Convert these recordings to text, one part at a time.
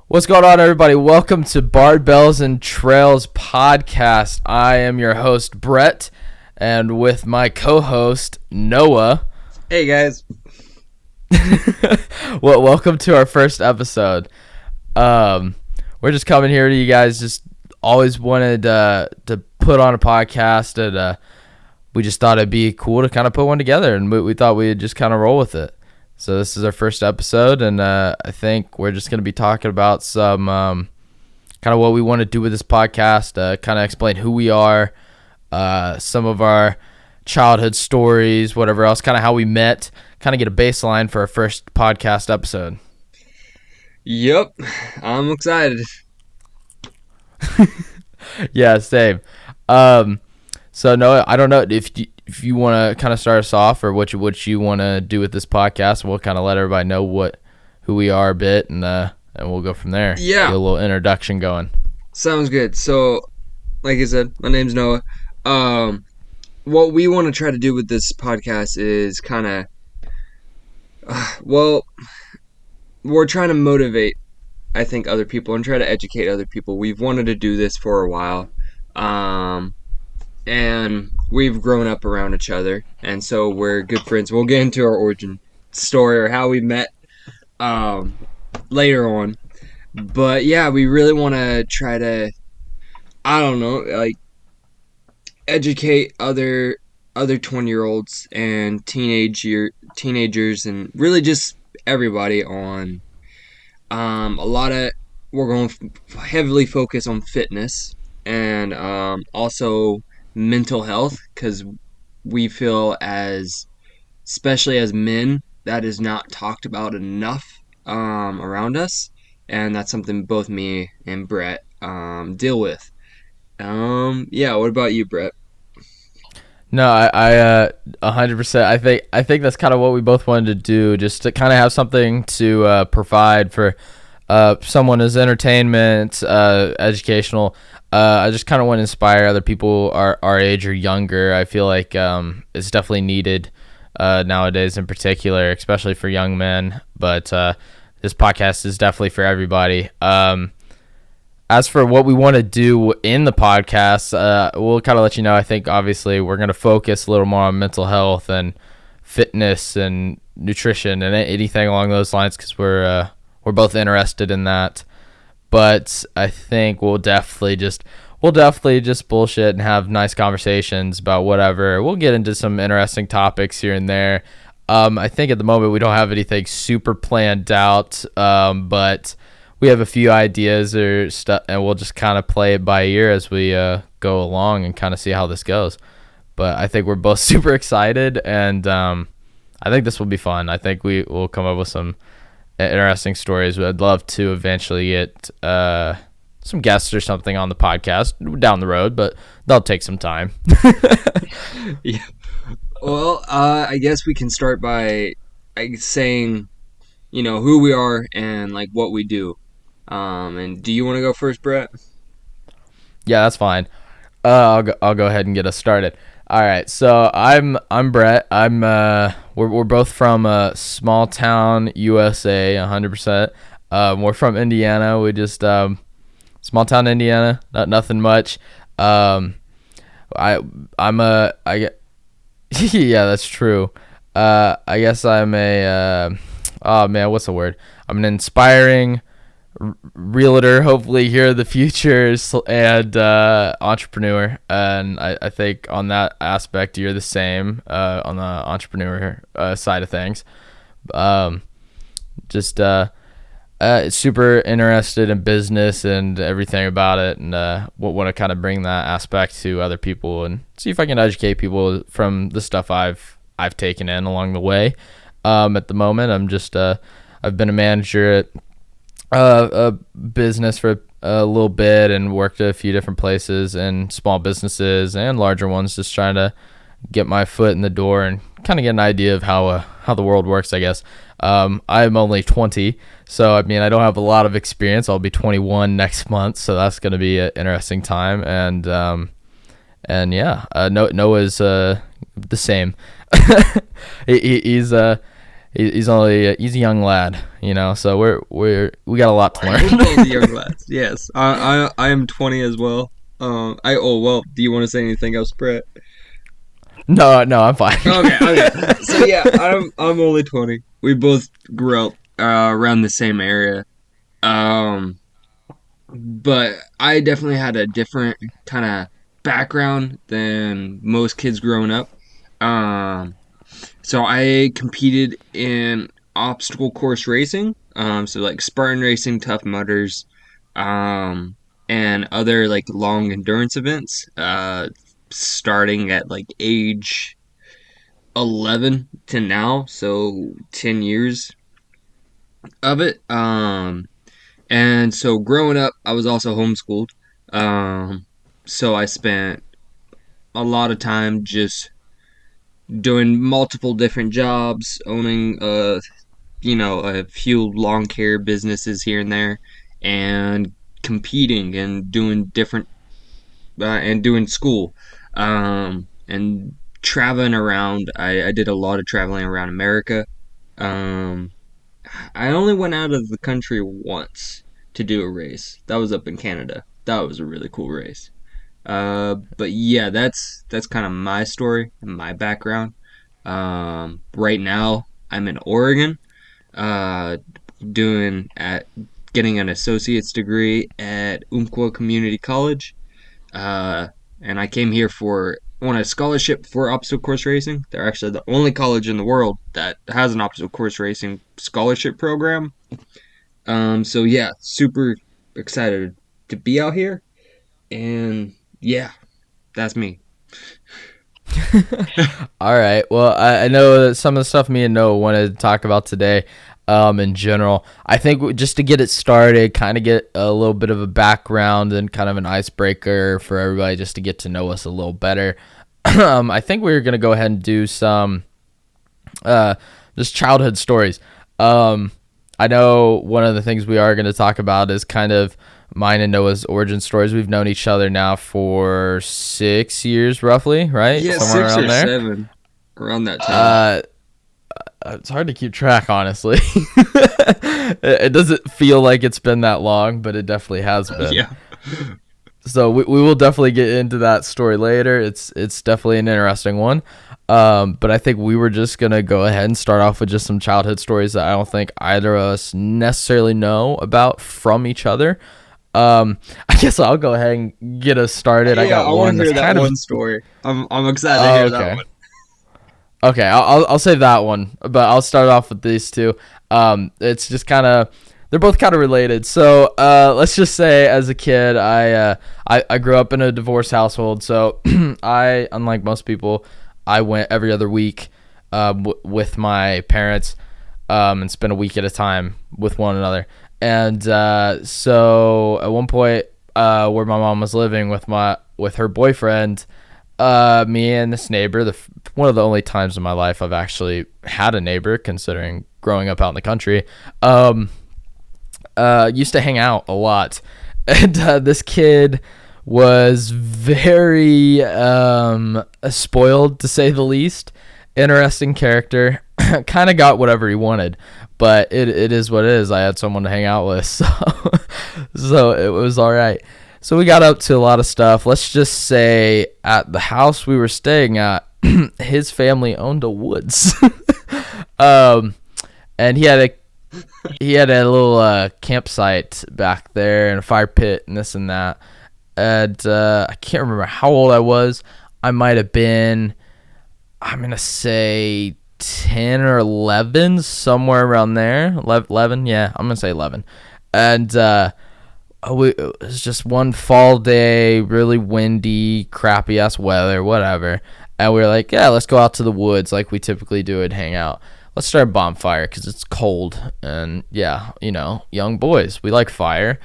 What's going on, everybody? Welcome to Barbells and Trails podcast. I am your host, Brett, and with my co-host, Noah. Hey, guys. Well, welcome to our first episode. We're just coming here to you guys. Just always wanted to put on a podcast, and we just thought it'd be cool to kind of put one together, and we thought we'd just kind of roll with it. So this is our first episode, and I think we're just going to be talking about some kind of what we want to do with this podcast, kind of explain who we are, some of our childhood stories, whatever else, kind of how we met, kind of get a baseline for our first podcast episode. Yep, I'm excited. Yeah, same. So no, I don't know if you want to kind of start us off, or what you want to do with this podcast. We'll kind of let everybody know who we are a bit, and we'll go from there. Yeah, get a little introduction going. Sounds good. So, like I said, my name's Noah. What we want to try to do with this podcast is kind of, we're trying to motivate, I think, other people and try to educate other people. We've wanted to do this for a while. And we've grown up around each other, and so we're good friends. We'll get into our origin story or how we met later on. But yeah, we really want to try to, I don't know, like educate other 20-year-olds and teenagers and really just everybody on we're going to heavily focus on fitness and also mental health, because we feel, especially as men, that is not talked about enough around us, and that's something both me and Brett deal with. What about you, Brett? No, I 100%. I think that's kind of what we both wanted to do, just to kind of have something to provide for someone as entertainment, educational. I just kind of want to inspire other people our age or younger. I feel like it's definitely needed nowadays, in particular, especially for young men. But this podcast is definitely for everybody. As for what we want to do in the podcast, we'll kind of let you know. I think obviously we're going to focus a little more on mental health and fitness and nutrition and anything along those lines, because we're both interested in that. But I think we'll definitely just bullshit and have nice conversations about whatever. We'll get into some interesting topics here and there. I think at the moment we don't have anything super planned out, but we have a few ideas or stuff, and we'll just kind of play it by ear as we go along and kind of see how this goes. But I think we're both super excited, and I think this will be fun. I think we will come up with some interesting stories. I'd love to eventually get some guests or something on the podcast down the road, but that'll take some time. Yeah. Well, I guess we can start by saying, who we are and like what we do. And do you want to go first, Brett? Yeah, that's fine. I'll go ahead and get us started. All right, so I'm Brett. We're both from small town USA, 100%. We're from Indiana. We just small town Indiana, nothing much. Yeah, that's true. I guess I'm what's the word? I'm an inspiring realtor, hopefully here in the future, and entrepreneur, and I think on that aspect you're the same on the entrepreneur side of things. Super interested in business and everything about it, and want to kind of bring that aspect to other people and see if I can educate people from the stuff I've taken in along the way. At the moment, I've been a manager at a business for a little bit and worked at a few different places and small businesses and larger ones, just trying to get my foot in the door and kind of get an idea of how the world works, I guess. I'm only 20, so I mean I don't have a lot of experience. I'll be 21 next month, so that's going to be an interesting time. And Noah's the same. He's He's a young lad, so we got a lot to We're learn. both young lads. Yes, I am 20 as well. Well. Do you want to say anything else, Brett? No, I'm fine. Okay. So yeah, I'm only 20. We both grew up around the same area. Um, but I definitely had a different kind of background than most kids growing up. Um, so I competed in obstacle course racing. So like Spartan racing, Tough Mudders, um, and other like long endurance events. Starting at like age 11 to now, so 10 years of it. And so growing up, I was also homeschooled. Um, so I spent a lot of time just doing multiple different jobs, owning a few lawn care businesses here and there, and competing and doing different and doing school, and traveling around. I did a lot of traveling around America. Um, I only went out of the country once to do a race. That was up in Canada. That was a really cool race. But yeah, that's kind of my story and my background. Right now, I'm in Oregon, uh, doing at getting an associate's degree at Umpqua Community College. Uh, and I came here for on a scholarship for obstacle course racing. They're actually the only college in the world that has an obstacle course racing scholarship program. So yeah, super excited to be out here, and yeah, that's me. All right. Well, I know that some of the stuff me and Noah wanted to talk about today, in general. I think just to get it started, kind of get a little bit of a background and kind of an icebreaker for everybody just to get to know us a little better. I think we're going to go ahead and do some just childhood stories. I know one of the things we are going to talk about is kind of mine and Noah's origin stories. We've known each other now for 6 years, roughly, right? Yeah, Somewhere 6 or 7 around that time. It's hard to keep track, honestly. It doesn't feel like it's been that long, but it definitely has been. Yeah. So we will definitely get into that story later. It's definitely an interesting one. But I think we were just going to go ahead and start off with just some childhood stories that I don't think either of us necessarily know about from each other. I guess I'll go ahead and get us started. Yeah, I got I one want to that's hear that kind of one story. I'm excited to hear that okay. one. Okay, I'll save that one, but I'll start off with these two. It's just kind of they're both kind of related. So let's just say, as a kid, I grew up in a divorced household. So I, unlike most people, I went every other week with my parents and spent a week at a time with one another. And so at one point, where my mom was living with her boyfriend, me and this neighbor, one of the only times in my life I've actually had a neighbor, considering growing up out in the country, used to hang out a lot. And this kid was very spoiled, to say the least. Interesting character. Kind of got whatever he wanted, but it is what it is. I had someone to hang out with, so it was all right. So we got up to a lot of stuff. Let's just say at the house we were staying at, his family owned a woods. And he had a little campsite back there and a fire pit and this and that. And I can't remember how old I was. I might have been, I'm going to say 10 or 11, somewhere around there. 11, yeah, I'm going to say 11. And it was just one fall day, really windy, crappy ass weather, whatever. And we were like, yeah, let's go out to the woods like we typically do and hang out. Let's start a bonfire because it's cold. And yeah, young boys, we like fire.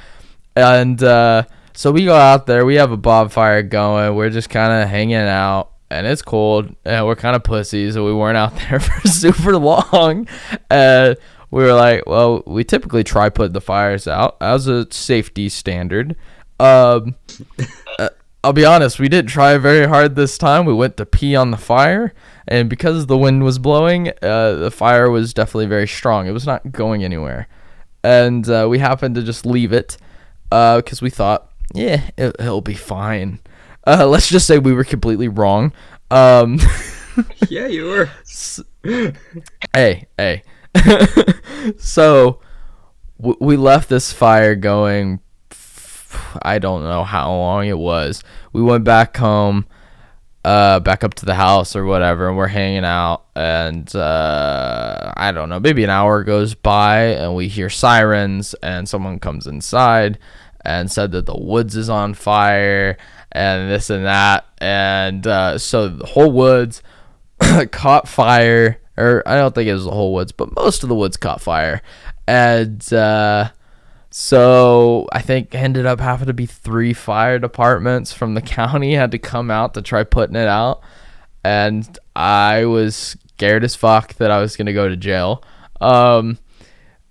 And so we go out there, we have a bonfire going, we're just kind of hanging out. And it's cold, and we're kind of pussies, so we weren't out there for super long. And we were like, well, we typically try putting the fires out as a safety standard. I'll be honest, we didn't try very hard this time. We went to pee on the fire, and because the wind was blowing, the fire was definitely very strong. It was not going anywhere, and we happened to just leave it because we thought, yeah, it'll be fine. Let's just say we were completely wrong. Um, Yeah, you were. hey. So we left this fire going. I don't know how long it was. We went back home, back up to the house or whatever, and we're hanging out. And I don't know, maybe an hour goes by, and we hear sirens, and someone comes inside and said that the woods is on fire and this and that. And so the whole woods caught fire, or I don't think it was the whole woods, but most of the woods caught fire. And so I think ended up having to be 3 fire departments from the county had to come out to try putting it out. And I was scared as fuck that I was going to go to jail.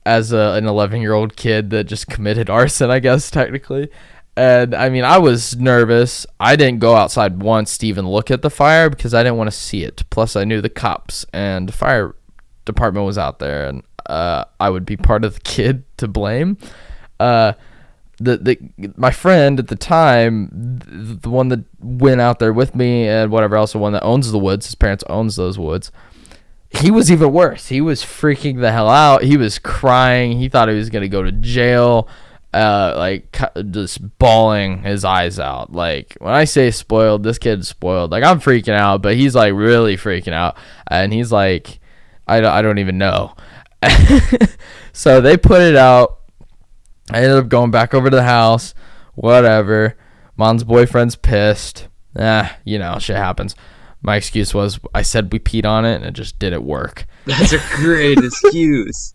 As an 11-year-old kid that just committed arson, I guess, technically. And I mean, I was nervous. I didn't go outside once to even look at the fire because I didn't want to see it. Plus, I knew the cops and the fire department was out there, and I would be part of the kid to blame. My friend at the time, the one that went out there with me and whatever else, the one that owns the woods, his parents owns those woods. He was even worse. He was freaking the hell out. He was crying. He thought he was gonna go to jail. Just bawling his eyes out. Like, when I say spoiled, this kid's spoiled. Like, I'm freaking out, but he's like really freaking out, and he's like, I don't even know. So they put it out. I ended up going back over to the house. Whatever. Mom's boyfriend's pissed. Shit happens. My excuse was I said we peed on it, and it just didn't work. That's a great excuse.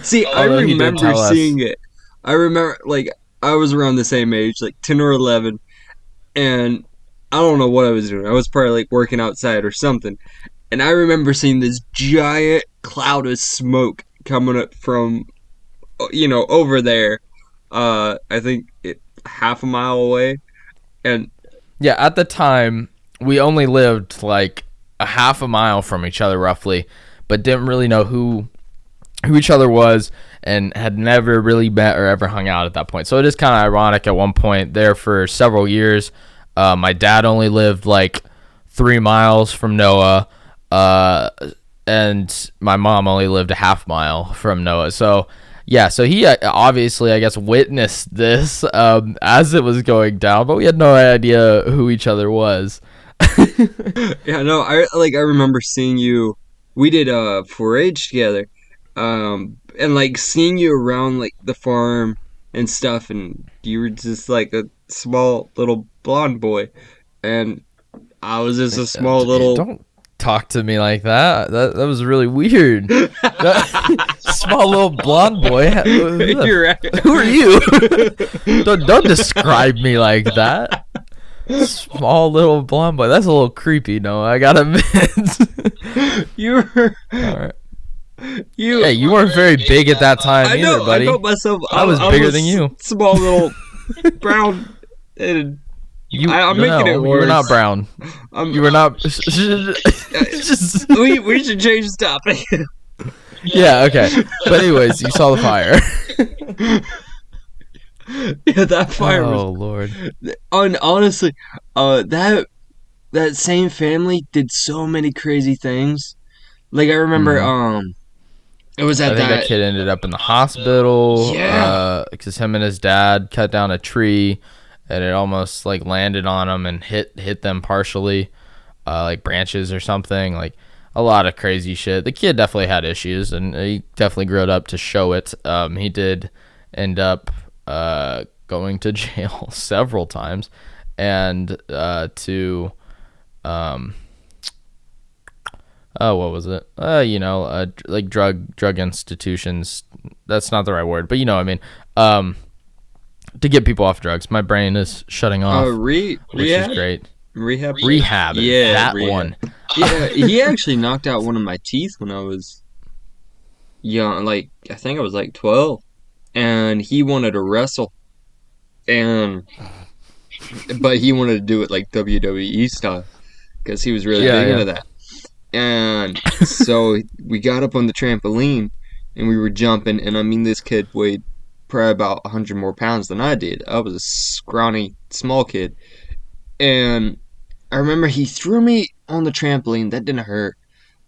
See, I remember seeing it. I remember, like, I was around the same age, like 10 or 11, and I don't know what I was doing. I was probably, like, working outside or something. And I remember seeing this giant cloud of smoke coming up from, over there. I think half a mile away. And yeah, at the time, we only lived, like, a half a mile from each other, roughly, but didn't really know who each other was, and had never really met or ever hung out at that point. So it is kind of ironic. At one point there for several years, my dad only lived like 3 miles from Noah, and my mom only lived a half mile from Noah. So yeah, so he obviously, I guess, witnessed this as it was going down, but we had no idea who each other was. Yeah, no, I remember seeing you. We did 4-H together. And like seeing you around like the farm and stuff, and you were just like a small little blonde boy, and I was just a small little. Don't talk to me like that. That was really weird. Small little blonde boy. You're right. Who are you? Don't describe me like that. Small little blonde boy. That's a little creepy. No, I gotta admit. You were. All right. You weren't very big at that time either, buddy. I felt myself. I was bigger than you. Small little brown. And I'm making it worse. You were not brown. You were not. we should change the topic. Yeah. Okay. But anyways, you saw the fire. Yeah, that fire was. Oh Lord. Honestly, that same family did so many crazy things. Like I remember, it was at I think that kid ended up in the hospital. Yeah. Because him and his dad cut down a tree, and it almost like landed on him and hit them partially, like branches or something. Like a lot of crazy shit. The kid definitely had issues, and he definitely grew up to show it. He did end up going to jail several times, and what was it? Like drug institutions. That's not the right word, but you know what I mean. To get people off drugs. My brain is shutting off. Which rehab? is great. Rehab. Yeah, that rehab. one. Yeah, he actually knocked out one of my teeth when I was young. Like, I think I was like 12. And he wanted to wrestle. And but he wanted to do it like WWE style because he was really Yeah, big into yeah. that. And so we got up on the trampoline and we were jumping. And I mean, this kid weighed probably about 100 more pounds than I did. I was a scrawny, small kid. And I remember he threw me on the trampoline. That didn't hurt.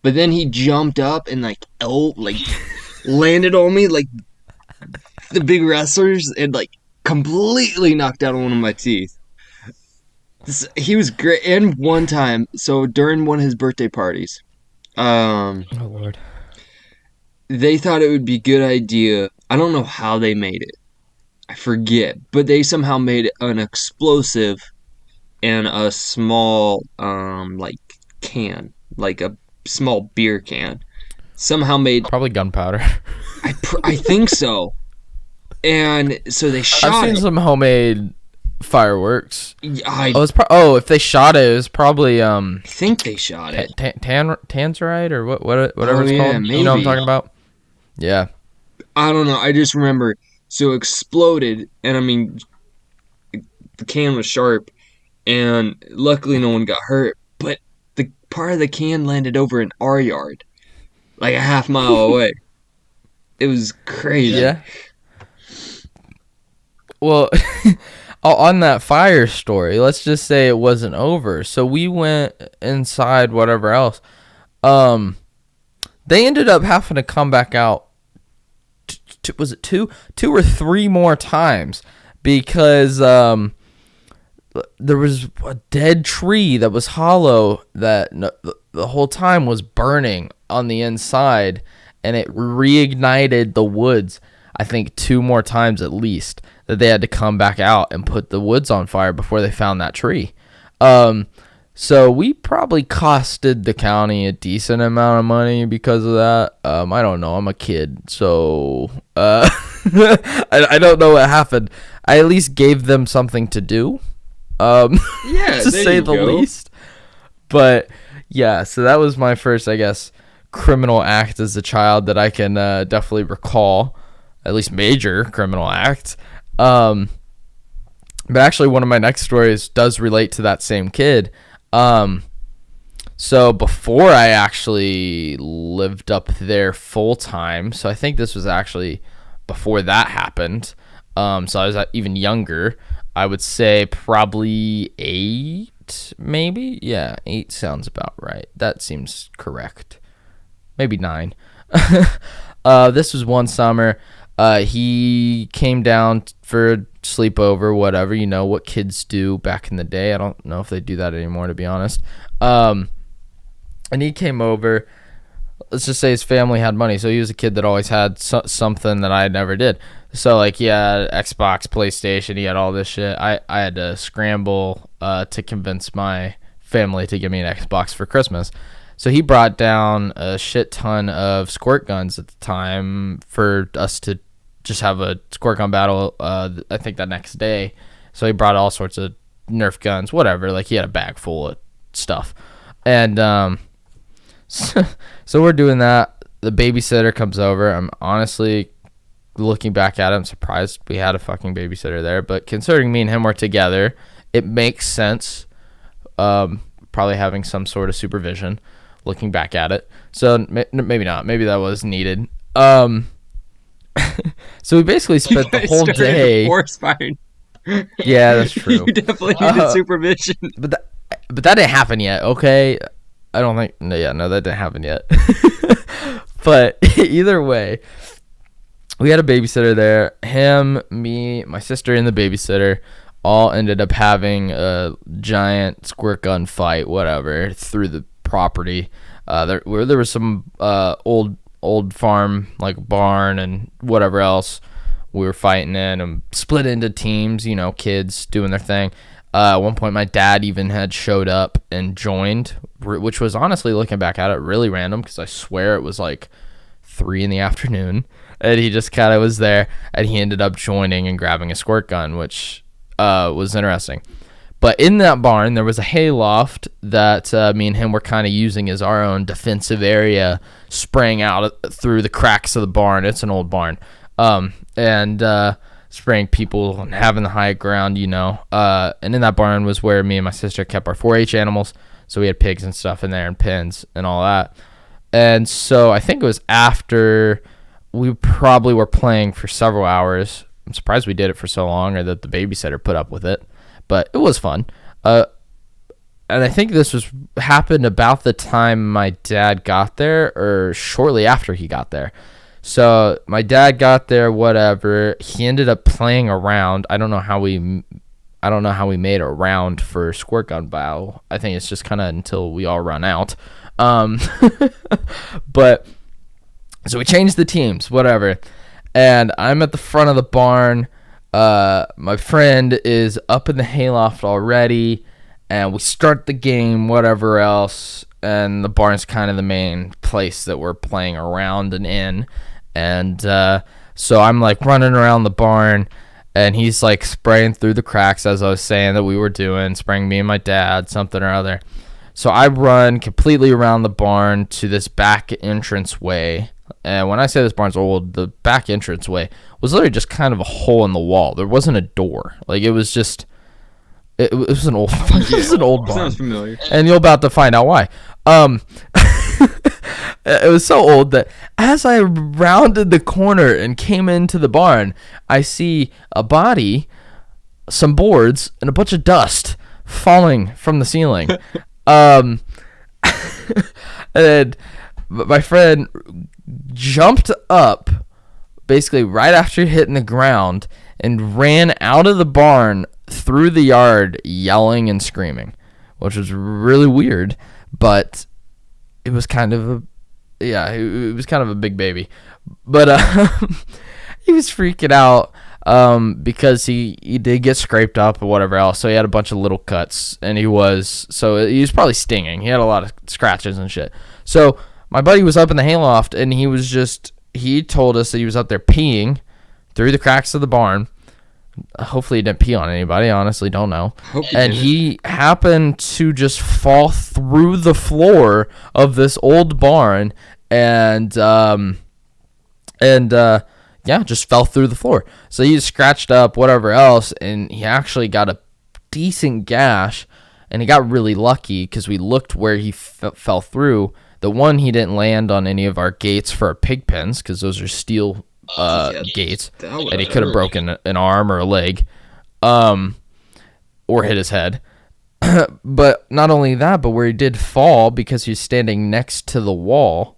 But then he jumped up and like landed on me like the big wrestlers and like completely knocked out one of my teeth. He was great. And one time, so during one of his birthday parties, um, Oh Lord. they thought it would be a good idea. I don't know how they made it. I forget, but they somehow made an explosive in a small like can, like a small beer can. Somehow made Probably gunpowder. I think so. And so they I've shot seen it. some homemade fireworks. I Oh, if they shot it, it was probably think they shot it. tanzerite or whatever Oh it's yeah, called. You know what I'm maybe. talking about? Yeah. I don't know. I just remember so it exploded, and I mean the can was sharp, and luckily no one got hurt. But the part of the can landed over in our yard, like a half mile away. It was crazy. Yeah. Well, on that fire story, let's just say it wasn't over. So we went inside, whatever else. Um, they ended up having to come back out. Was it two or three more times because there was a dead tree that was hollow that the whole time was burning on the inside, and it reignited the woods. I think two more times at least that they had to come back out and put the woods on fire before they found that tree. So we probably costed the county a decent amount of money because of that. I don't know. I'm a kid, so I don't know what happened. I at least gave them something to do, Yeah, to there say you the go. least. But yeah, so that was my first, I guess, criminal act as a child that I can definitely recall, at least major criminal act. But actually, one of my next stories does relate to that same kid. So before I actually lived up there full time, so I think this was actually before that happened. So I was even younger. I would say probably 8, maybe. Yeah, 8 sounds about right. That seems correct. Maybe 9. This was one summer. He came down for a sleepover, whatever, you know what kids do back in the day. I don't know if they do that anymore, to be honest. And he came over. Let's just say his family had money, so he was a kid that always had something that I never did. So like, yeah, Xbox, PlayStation, he had all this shit. I had to scramble to convince my family to give me an Xbox for Christmas. So he brought down a shit ton of squirt guns at the time for us to just have a squirt gun battle, I think that next day. So he brought all sorts of Nerf guns, whatever. Like, he had a bag full of stuff. And so we're doing that. The babysitter comes over. I'm honestly, looking back at it, I'm surprised we had a fucking babysitter there. But considering me and him were together, it makes sense. Probably having some sort of supervision, looking back at it. So maybe not. Maybe that was needed. So we basically spent the whole day. Forest fire. Yeah, that's true. You definitely needed supervision. But that didn't happen yet. Okay, I don't think. No, that didn't happen yet. But either way, we had a babysitter there. Him, me, my sister, and the babysitter all ended up having a giant squirt gun fight, whatever, through the property. There was some old farm, like barn and whatever else we were fighting in, and split into teams, you know, kids doing their thing. At one point my dad even had showed up and joined, which was, honestly, looking back at it, really random, because I swear it was like 3 p.m, and he just kind of was there, and he ended up joining and grabbing a squirt gun, which was interesting. But in that barn, there was a hayloft that me and him were kind of using as our own defensive area, spraying out through the cracks of the barn. It's an old barn. And spraying people and having the high ground, and in that barn was where me and my sister kept our 4-H animals. So we had pigs and stuff in there and pens and all that. And so I think it was after we probably were playing for several hours. I'm surprised we did it for so long, or that the babysitter put up with it, but it was fun. And I think this happened about the time my dad got there, or shortly after he got there. So my dad got there, whatever. He ended up playing around. I don't know how we made a round for squirt gun battle. I think it's just kind of until we all run out. But so we changed the teams, whatever. And I'm at the front of the barn. My friend is up in the hayloft already. And we start the game, whatever else, and the barn's kind of the main place that we're playing around and in. And so I'm like running around the barn, and he's like spraying through the cracks, as I was saying that we were doing, spraying me and my dad, something or other. So I run completely around the barn to this back entranceway. And when I say this barn's old, the back entranceway was literally just kind of a hole in the wall. There wasn't a door. Like, it was just... It was an old barn. Sounds familiar. And you're about to find out why. It was so old that as I rounded the corner and came into the barn, I see a body, some boards, and a bunch of dust falling from the ceiling. And my friend jumped up basically right after hitting the ground and ran out of the barn through the yard yelling and screaming, which was really weird, but it was kind of it was kind of a big baby. But he was freaking out because he did get scraped up or whatever else, so he had a bunch of little cuts, and he was probably stinging. He had a lot of scratches and shit. So my buddy was up in the hayloft, and he told us that he was up there peeing through the cracks of the barn. Hopefully he didn't pee on anybody. I honestly don't know. And he happened to just fall through the floor of this old barn and just fell through the floor. So he scratched up, whatever else, and he actually got a decent gash, and he got really lucky because we looked where he fell through. The one, he didn't land on any of our gates for our pig pens because those are steel gates, and he could have broken an arm or a leg, or hit his head. But not only that, but where he did fall, because he was standing next to the wall,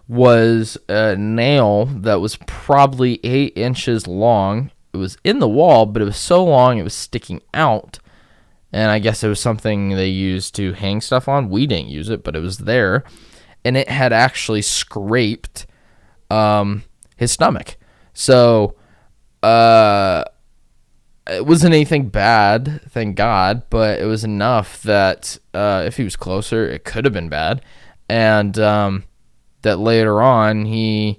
was a nail that was probably 8 inches long. It was in the wall, but it was so long it was sticking out, and I guess it was something they used to hang stuff on. We didn't use it, but it was there, and it had actually scraped his stomach. So it wasn't anything bad, thank God, but it was enough that if he was closer, it could have been bad. And that later on he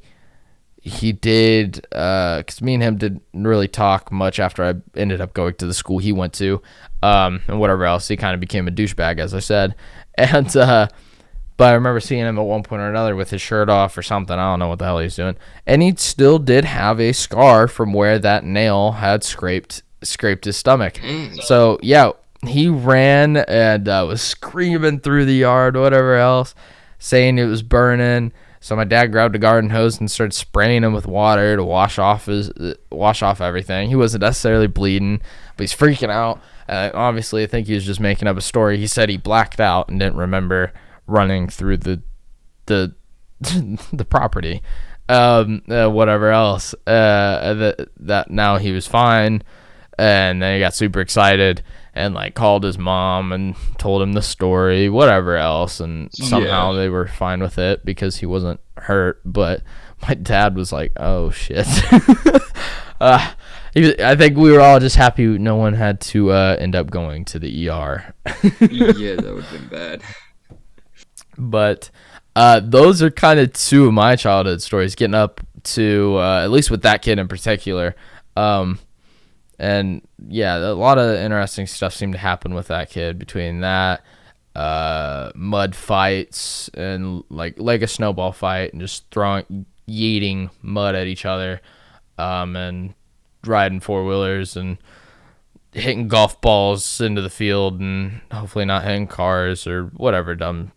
did, because me and him didn't really talk much after I ended up going to the school he went to, and whatever else. He kind of became a douchebag, as I said. And but I remember seeing him at one point or another with his shirt off or something. I don't know what the hell he's doing. And he still did have a scar from where that nail had scraped his stomach. So, yeah, he ran and was screaming through the yard, whatever else, saying it was burning. So my dad grabbed a garden hose and started spraying him with water to wash off everything. He wasn't necessarily bleeding, but he's freaking out. Obviously, I think he was just making up a story. He said he blacked out and didn't remember running through the property, whatever else. That now he was fine, and then he got super excited and like called his mom and told him the story, whatever else, and somehow they were fine with it because he wasn't hurt. But my dad was like, "Oh shit." I think we were all just happy no one had to end up going to the ER. Yeah, that would have been bad. But those are kind of two of my childhood stories, getting up to, at least with that kid in particular. And yeah, a lot of interesting stuff seemed to happen with that kid between that, mud fights and like a snowball fight and just yeeting mud at each other, and riding four-wheelers and hitting golf balls into the field and hopefully not hitting cars or whatever dumb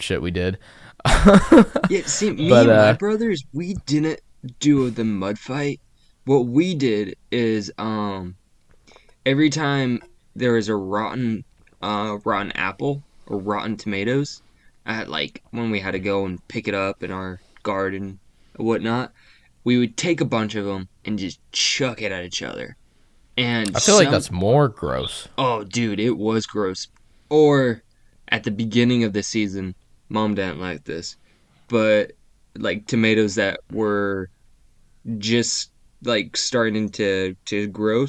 shit we did. Yeah, see, me But and my brothers, we didn't do the mud fight. What we did is every time there was a rotten apple or rotten tomatoes, at like when we had to go and pick it up in our garden or whatnot, we would take a bunch of them and just chuck it at each other. And I feel like some that's more gross. Oh, dude, it was gross. Or at the beginning of the season, mom didn't like this, but like tomatoes that were just like starting to grow,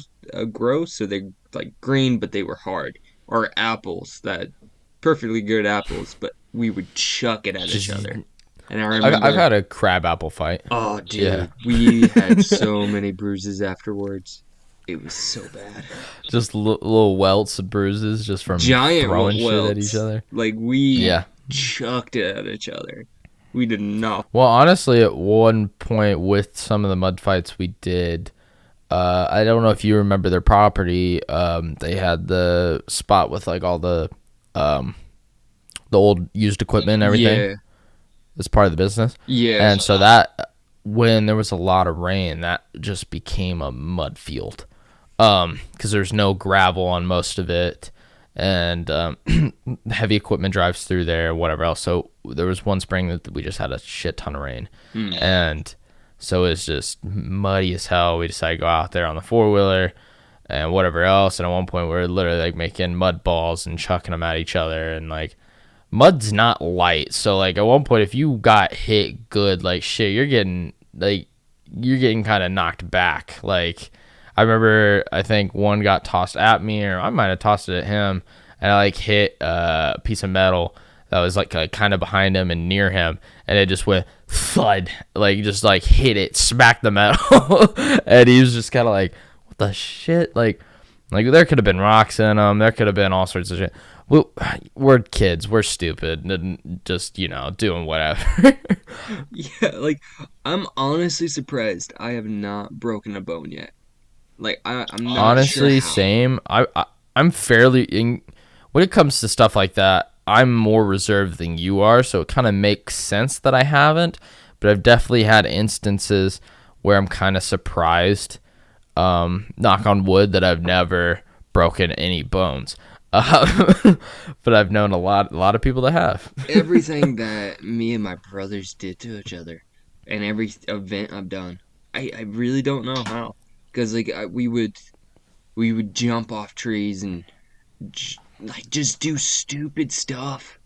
so they like green, but they were hard. Or apples that perfectly good apples, but we would chuck it at each Just other. And I I've remember, had a crab apple fight. oh, Yeah, dude, we had so many bruises afterwards. It was so bad. just little welts and bruises just from Giant throwing shit at each welts. other. Like we Yeah. chucked it at each other. We did not. Well, honestly, at one point with some of the mud fights we did, I don't know if you remember their property. They had the spot with like all um, the old used equipment and everything. Yeah, As part of the business. yeah, And so that when there was a lot of rain, that just became a mud field. Because there's no gravel on most of it, and heavy equipment drives through there, whatever else. So there was one spring that we just had a shit ton of rain, and so it's just muddy as hell. We decided to go out there on the four-wheeler and whatever else. And at one point, we were literally like making mud balls and chucking them at each other, and like mud's not light. So like at one point, if you got hit good like shit, you're getting kind of knocked back. Like I remember, I think one got tossed at me, or I might have tossed it at him, and I like hit a piece of metal that was like kind of behind him and near him, and it just went thud, like just like hit it, smacked the metal, and he was just kind of like, what the shit, like there could have been rocks in them, there could have been all sorts of shit. We're kids, we're stupid, and just doing whatever. yeah. Like I'm honestly surprised I have not broken a bone yet. Like I'm not sure Honestly, how. same. I'm fairly when it comes to stuff like that. I'm more reserved than you are, so it kind of makes sense that I haven't. But I've definitely had instances where I'm kind of surprised. Knock on wood, that I've never broken any bones. But I've known a lot of people that have. Everything that me and my brothers did to each other, and every event I've done, I really don't know how. Cause like we would jump off trees and like just do stupid stuff,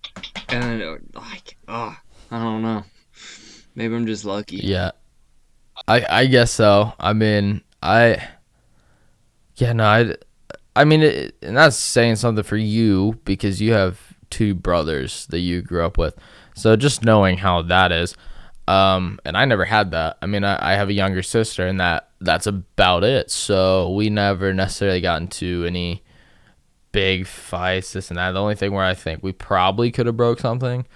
and like I don't know. Maybe I'm just lucky. Yeah, I guess so. I mean, yeah, no, I mean, and that's saying something for you because you have two brothers that you grew up with. So just knowing how that is, and I never had that. I mean, I have a younger sister, and that's about it. So we never necessarily got into any big fights, this and that. The only thing where I think we probably could have broke something,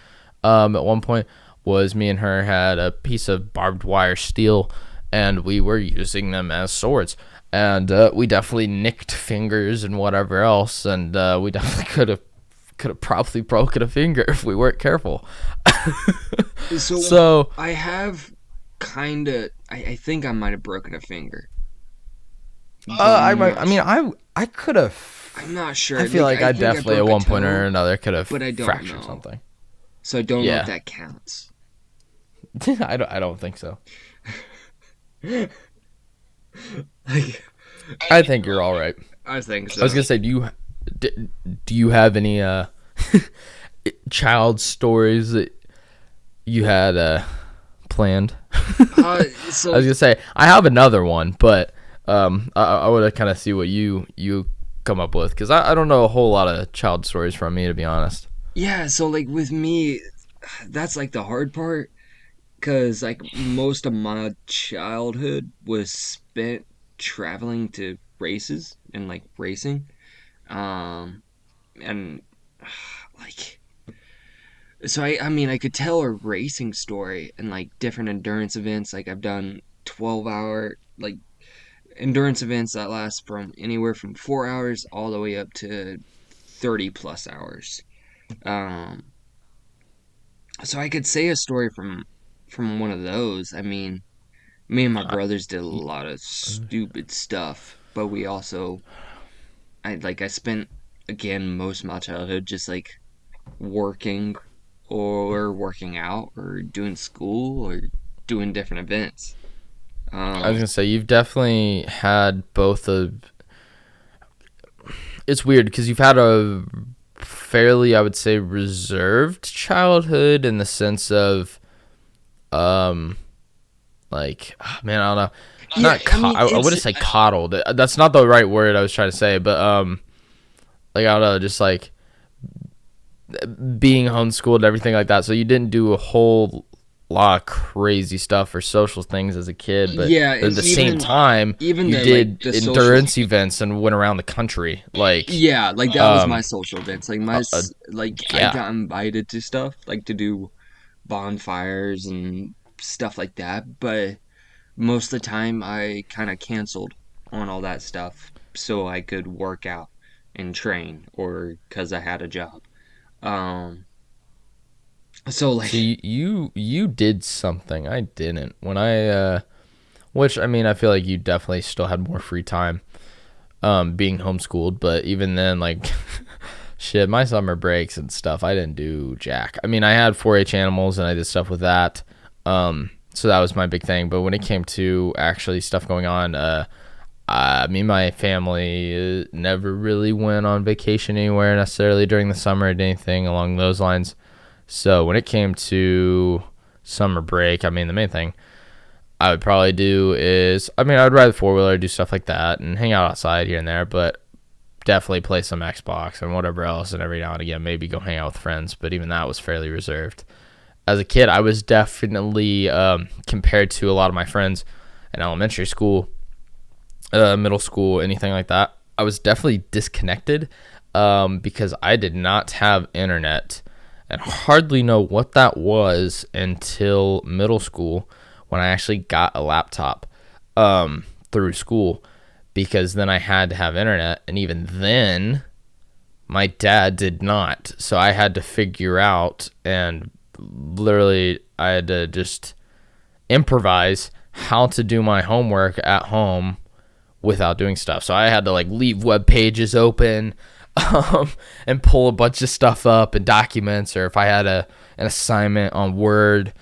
at one point, was me and her had a piece of barbed wire steel, and we were using them as swords. And we definitely nicked fingers and whatever else, and we definitely could have probably broken a finger if we weren't careful. So So I have kind of. I think I might have broken a finger, but I I'm might. not. I mean, I could have. I'm not sure. I feel like I I think I definitely at broke a one point or toe, another could have but I don't fractured know. something. So I don't know if Yeah, that counts. I don't think so. Like, I think you're all right. I think I was so. gonna say, do you have any child stories that you had planned? Uh, I was so gonna say I have another one, but I want to kind of see what you come up with because I don't know a whole lot of child stories from me, to be honest. yeah, so like with me, that's like the hard part, because like most of my childhood was spent traveling to races and like racing. Um, and like so I mean I could tell a racing story and like different endurance events. Like I've done 12-hour like endurance events that last from anywhere from 4 hours all the way up to 30 plus hours. Um, so I could say a story from one of those. I mean, me and my I, brothers did a lot of stupid stuff, but we also I spent again most of my childhood just like working or working out or doing school or doing different events. I was Um, gonna say you've definitely had both of. It's weird because you've had a fairly, I would say, reserved childhood in the sense of, um, like, man, I don't know, yeah, I mean I it's wouldn't say coddled. That's not the right word I was trying to say, but like I don't know, just like being homeschooled and everything like that. So you didn't do a whole lot of crazy stuff or social things as a kid, but yeah, at and the same time, even you the like did the social endurance events and went around the country. Like, yeah, like that was my um, social events. uh, Like I yeah. got invited to stuff like to do bonfires and stuff like that, but most of the time I kind of canceled on all that stuff so I could work out and train or because I had a job. Um, so So like you did something I didn't when which I mean I feel like you definitely still had more free time being homeschooled, but even then like shit, my summer breaks and stuff, I didn't do jack. I mean, I had 4-H animals and I did stuff with that. So that was my big thing, but when it came to actually stuff going on, me and my family never really went on vacation anywhere necessarily during the summer or anything along those lines. So when it came to summer break, I mean, the main thing I would probably do is, I mean, I'd ride the four wheeler, do stuff like that, and hang out outside here and there, but definitely play some Xbox and whatever else, and every now and again maybe go hang out with friends. But even that was fairly reserved. As a kid, I was definitely compared to a lot of my friends in elementary school, middle school, anything like that. I was definitely disconnected because I did not have internet and hardly know what that was until middle school when I actually got a laptop through school, because then I had to have internet, and even then my dad did not. So I had to figure out, and literally I had to just improvise how to do my homework at home without doing stuff. So I had to like leave web pages open and pull a bunch of stuff up and documents, or if I had an assignment on Word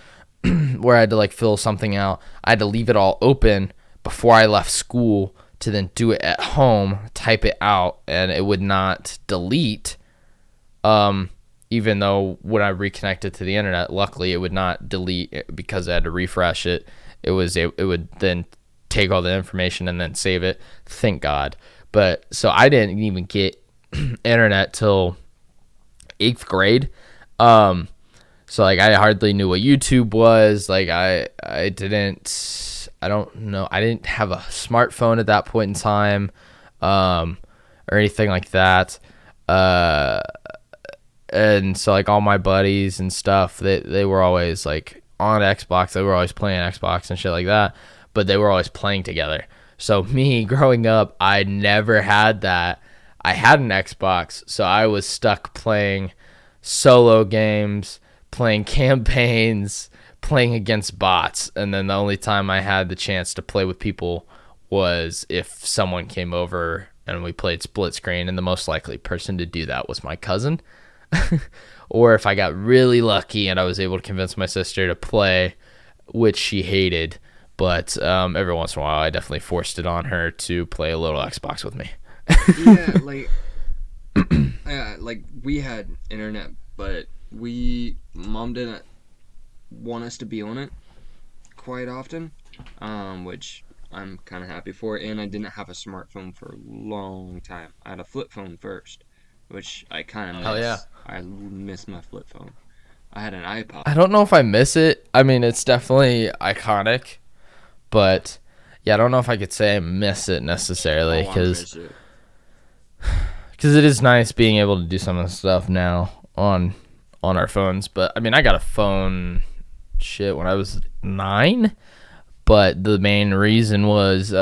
where I had to like fill something out, I had to leave it all open before I left school to then do it at home, type it out, and it would not delete. Even though when I reconnected to the internet, luckily it would not delete because I had to refresh it. It would then take all the information and then save it. Thank God. But so I didn't even get internet till 8th grade. So like I hardly knew what YouTube was. Like I don't know. I didn't have a smartphone at that point in time, or anything like that. And so like all my buddies and stuff, they were always like on Xbox. They were always playing Xbox and shit like that, but they were always playing together. So me growing up, I never had that. I had an Xbox, so I was stuck playing solo games, playing campaigns, playing against bots, and then the only time I had the chance to play with people was if someone came over and we played split screen, and the most likely person to do that was my cousin. Or if I got really lucky and I was able to convince my sister to play, which she hated, but every once in a while I definitely forced it on her to play a little Xbox with me. yeah, like we had internet, but mom didn't want us to be on it quite often, which I'm kind of happy for. And I didn't have a smartphone for a long time. I had a flip phone first, which I kind of Hell yeah. miss. I miss my flip phone. I had an iPod. I don't know if I miss it. I mean, it's definitely iconic, but yeah, I don't know if I could say I miss it necessarily, Oh, I miss it. because it is nice being able to do some of the stuff now on our phones. But I mean, I got a phone shit when I was 9, but the main reason was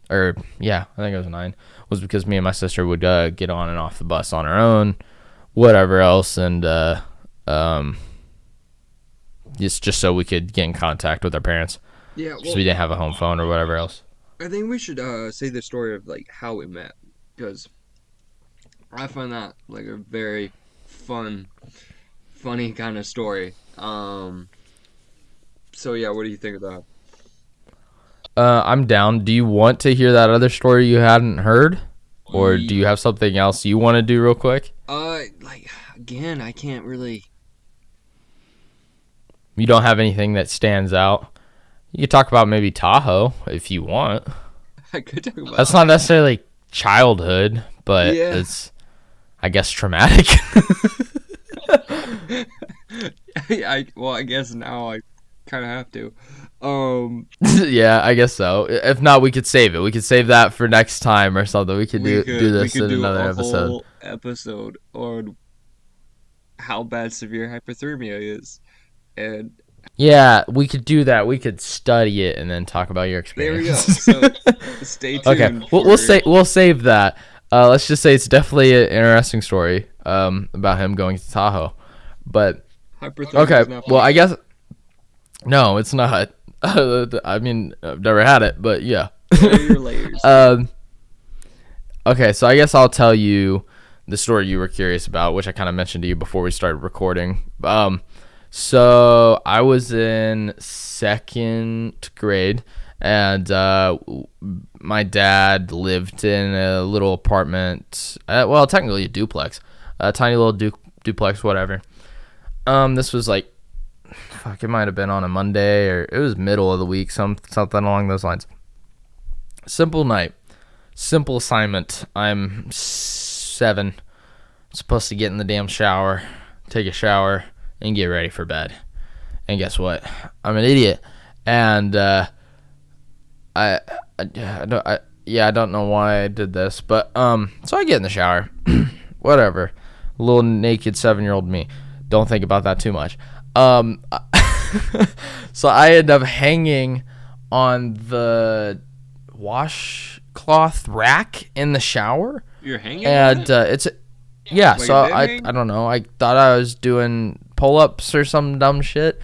or yeah, I think it was 9, was because me and my sister would get on and off the bus on our own, whatever else, and um, just so we could get in contact with our parents, Yeah, so we didn't have a home phone or whatever else. I think we should say the story of like how we met because I find that like a very funny kind of story. So yeah, what do you think of that? I'm down. Do you want to hear that other story you hadn't heard, or do you have something else you want to do real quick? Like again, I can't really. You don't have anything that stands out. You could talk about maybe Tahoe if you want. I could talk about. That's not necessarily childhood, but Yeah. it's, I guess, traumatic. I guess now I kind of have to. Yeah, I guess so. If not, we could save it. We could save that for next time or something. We could do this in another episode. Whole episode on how bad severe hypothermia is, and Yeah, we could do that. We could study it and then talk about your there we go. experience. So stay tuned. Okay, we'll save that. Let's just say it's definitely an interesting story about him going to Tahoe. But hypothermia. okay, Is not well, funny. I guess no, it's not. I mean, I've never had it, but yeah. Layer your layers. Okay, so I guess I'll tell you the story you were curious about, which I kind of mentioned to you before we started recording. So I was in 2nd grade, and my dad lived in a little apartment. Well, technically a duplex, a tiny little duplex, whatever. This was like, fuck, it might have been on a Monday, or it was middle of the week, something along those lines. Simple night, simple assignment. I'm 7, supposed to get in the damn shower, take a shower, and get ready for bed. And guess what? I'm an idiot, and I don't know why I did this, but so I get in the shower, whatever. Little naked 7-year-old me. Don't think about that too much. So I end up hanging on the washcloth rack in the shower. You're hanging. And it's yeah. Like So a I hang? don't know. I thought I was doing pull-ups or some dumb shit.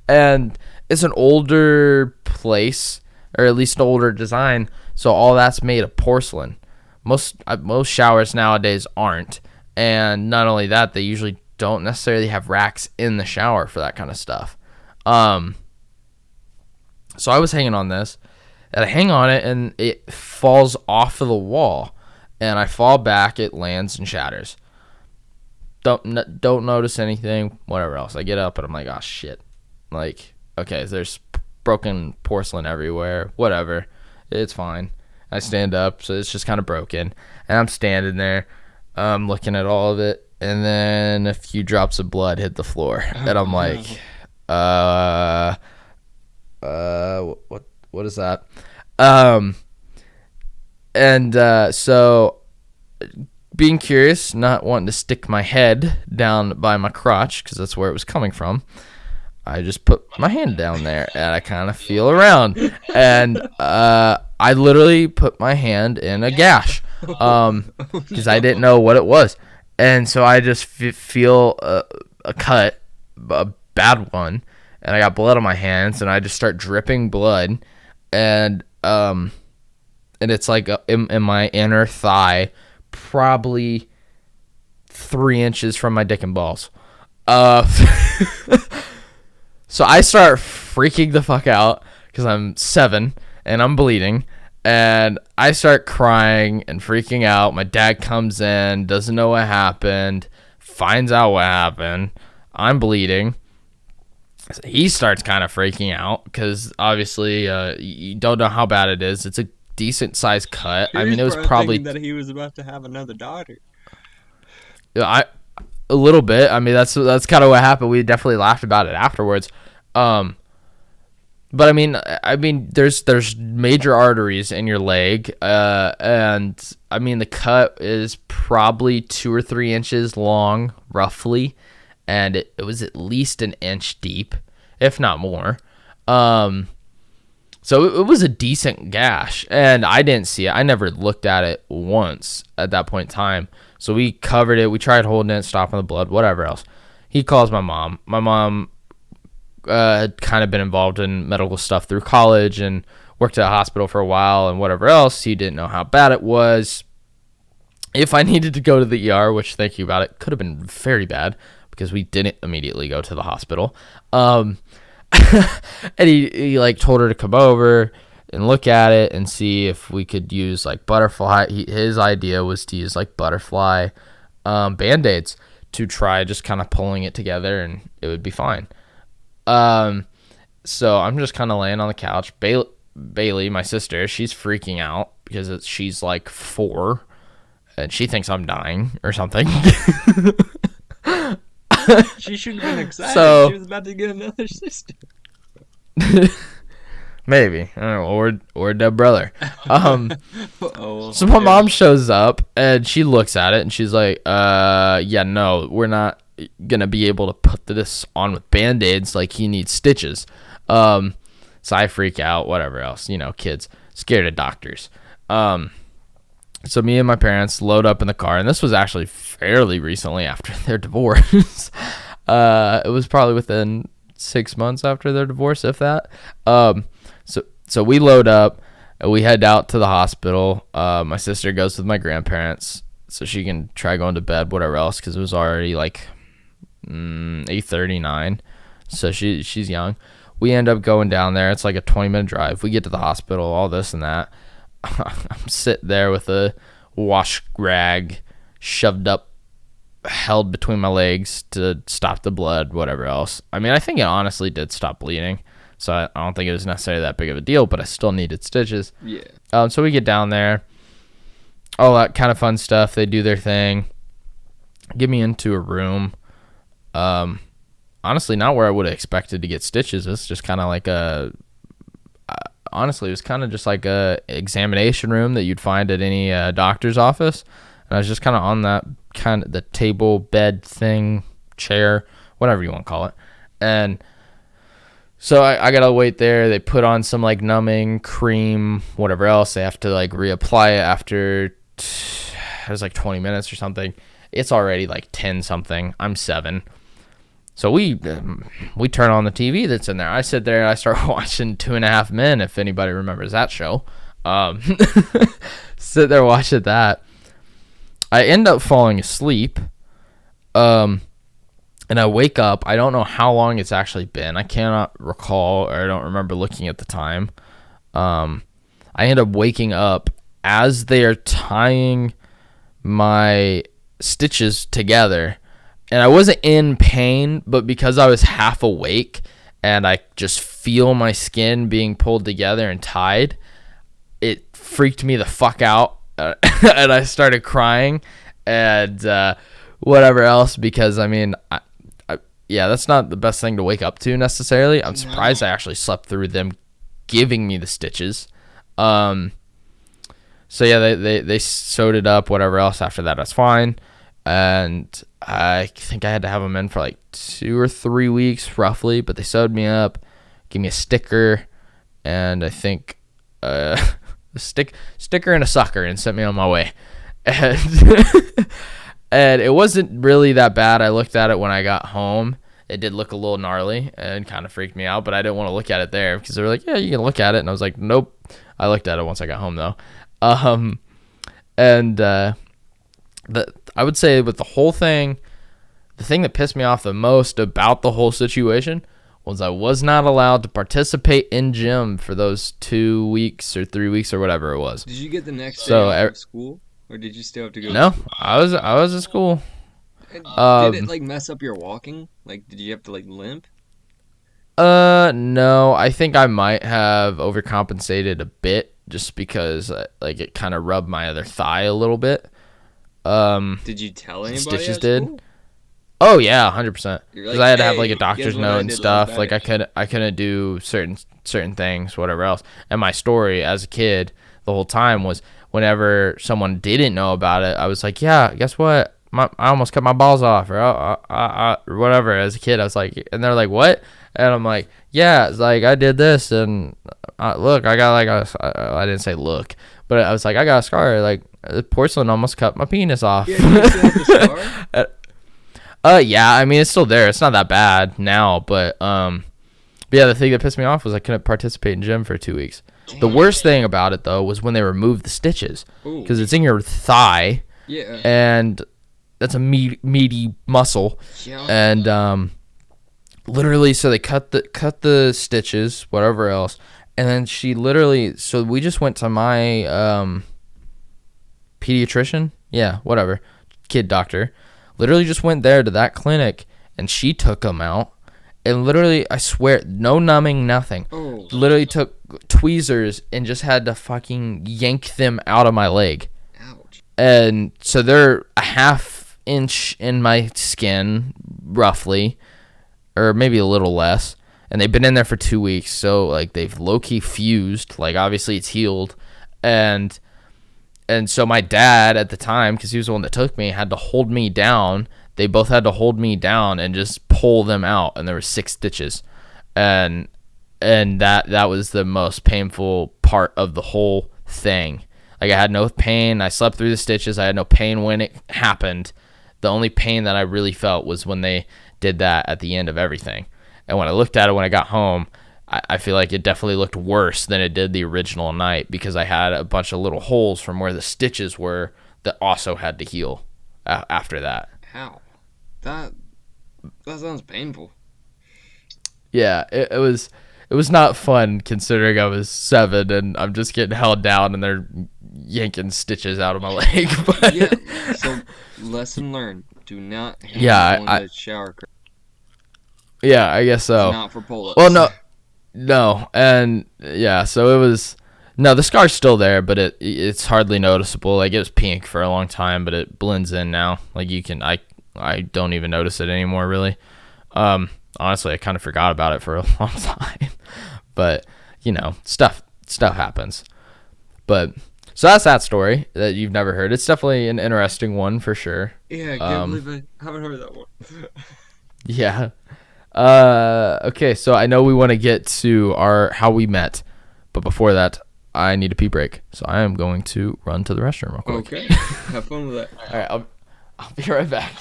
And it's an older place, or at least an older design. So all that's made of porcelain. Most showers nowadays aren't. And not only that, they usually don't necessarily have racks in the shower for that kind of stuff. So I was hanging on this, and I hang on it, and it falls off of the wall, and I fall back. It lands and shatters. Don't notice anything, whatever else. I get up, and I'm like, oh shit. Like, okay, there's broken porcelain everywhere. Whatever, it's fine. I stand up, so it's just kind of broken, and I'm standing there, looking at all of it, and then a few drops of blood hit the floor, and I'm like, what is that? So being curious, not wanting to stick my head down by my crotch, because that's where it was coming from, I just put my hand down there, and I kind of feel around, and I literally put my hand in a gash, because I didn't know what it was. And so I just feel a cut, a bad one, and I got blood on my hands, and I just start dripping blood, and it's like in my inner thigh, probably 3 inches from my dick and balls. So I start freaking the fuck out because I'm 7 and I'm bleeding. And I start crying and freaking out. My dad comes in, doesn't know what happened, finds out what happened. I'm bleeding. He starts kind of freaking out because obviously you don't know how bad it is. It's a decent sized cut. I mean, it was probably that he was about to have another daughter. a little bit. I mean, that's kind of what happened. We definitely laughed about it afterwards. But I mean, there's major arteries in your leg, and I mean the cut is probably 2 or 3 inches long, roughly, and it was at least an inch deep, if not more. So So it was a decent gash, and I didn't see it. I never looked at it once at that point in time. So we covered it. We tried holding it, stopping the blood, whatever else. He calls my mom. My mom had kind of been involved in medical stuff through college and worked at a hospital for a while and whatever else. He didn't know how bad it was. If I needed to go to the ER, which, thinking about it, could have been very bad because we didn't immediately go to the hospital. And he like told her to come over and look at it and see if we could use like butterfly. His idea was to use like butterfly Band-Aids to try just kind of pulling it together and it would be fine. So I'm just kind of laying on the couch. Bailey, my sister, she's freaking out because she's like 4 and she thinks I'm dying or something. She shouldn't have been excited. So, she was about to get another sister. Maybe. I don't know, or a dead brother. So my mom shows up and she looks at it and she's like, yeah, no, we're not gonna be able to put this on with Band-Aids. Like, he needs stitches. So I freak out, whatever else, kids scared of doctors. So me and my parents load up in the car, and this was actually fairly recently after their divorce. It was probably within 6 months after their divorce, if that. So we load up, and we head out to the hospital. My sister goes with my grandparents so she can try going to bed, whatever else, because it was already like 8:39. So she's young. We end up going down there. It's like a 20-minute drive. We get to the hospital, all this and that. I'm sitting there with a wash rag shoved up, held between my legs to stop the blood, whatever else. I mean, I think it honestly did stop bleeding, so I don't think it was necessarily that big of a deal, but I still needed stitches. Yeah. So we get down there, all that kind of fun stuff. They do their thing, get me into a room. Honestly, not where I would have expected to get stitches. It's just kind of like honestly, it was kind of just like a examination room that you'd find at any doctor's office. And I was just kind of on that kind of the table, bed thing, chair, whatever you want to call it. And so I got to wait there. They put on some like numbing cream, whatever else. They have to like reapply it after, it was like 20 minutes or something. It's already like 10 something. I'm 7. So we turn on the TV that's in there. I sit there and I start watching 2.5 Men, if anybody remembers that show. Sit there watching that. I end up falling asleep. And I wake up. I don't know how long it's actually been. I cannot recall, or I don't remember looking at the time. I end up waking up as they are tying my stitches together. And I wasn't in pain, but because I was half awake and I just feel my skin being pulled together and tied, it freaked me the fuck out. And I started crying and whatever else, because, I mean, yeah, that's not the best thing to wake up to necessarily. I'm surprised I actually slept through them giving me the stitches. So, yeah, they sewed it up, whatever else. After that, that's fine. And I think I had to have them in for like 2 or 3 weeks roughly, but they sewed me up, gave me a sticker, and I think a sticker and a sucker, and sent me on my way. And, and it wasn't really that bad. I looked at it when I got home. It did look a little gnarly and kind of freaked me out, but I didn't want to look at it there because they were like, yeah, you can look at it. And I was like, nope. I looked at it once I got home though. I would say with the whole thing, the thing that pissed me off the most about the whole situation was I was not allowed to participate in gym for those 2 weeks or 3 weeks or whatever it was. Did you get the next day off of school, or did you still have to go? No, I was at school. Did it like mess up your walking? Like, did you have to like limp? No, I think I might have overcompensated a bit just because like it kind of rubbed my other thigh a little bit. Did you tell anybody? Stitches at did. school? Oh yeah, 100%. Because I had to have like a "Hey, doctor's guess what note I and did stuff. last Like I couldn't do certain things, whatever else. And my story as a kid the whole time was whenever someone didn't know about it, I was like, yeah, guess what? I almost cut my balls off, or or whatever. As a kid, I was like, and they're like, what? And I'm like, yeah, it's like I did this, and look, I got like I didn't say look, but I was like, I got a scar. Like porcelain almost cut my penis off. Yeah, you still have the scar? Yeah, I mean it's still there. It's not that bad now, but yeah, the thing that pissed me off was I couldn't participate in gym for 2 weeks. Damn. The worst thing about it though was when they removed the stitches, Ooh. because it's in your thigh, Yeah. and that's a meaty muscle, Yeah. and literally, so they cut the stitches, whatever else, and then so we just went to my pediatrician, yeah, whatever, kid doctor, literally just went there to that clinic, and she took them out, and literally, I swear, no numbing, nothing, Oh. literally took tweezers and just had to fucking yank them out of my leg. Ouch. And so they're a half inch in my skin, roughly, or maybe a little less. And they've been in there for 2 weeks. So, like, they've low-key fused. Like, obviously, it's healed. And so my dad, at the time, because he was the one that took me, had to hold me down. They both had to hold me down and just pull them out. And there were 6 stitches. And that was the most painful part of the whole thing. Like, I had no pain. I slept through the stitches. I had no pain when it happened. The only pain that I really felt was when they did that at the end of everything. And when I looked at it when I got home, I feel like it definitely looked worse than it did the original night, because I had a bunch of little holes from where the stitches were that also had to heal after that. How? That sounds painful. Yeah, it was not fun, considering I was 7 and I'm just getting held down and they're yanking stitches out of my leg. But Yeah. So lesson learned: do not hang on the shower curtain. Yeah, I guess so. It's not for pull-ups. Well, no, and yeah, so it was. No, the scar's still there, but it's hardly noticeable. Like, it was pink for a long time, but it blends in now. Like, I don't even notice it anymore, really. Honestly, I kind of forgot about it for a long time. But, stuff happens. But so that's that story that you've never heard. It's definitely an interesting one for sure. Yeah, I can't believe I haven't heard that one. Yeah. Okay, so I know we want to get to how we met, but before that, I need a pee break. So I am going to run to the restroom real quick. Okay. Have fun with that. All right, I'll be right back.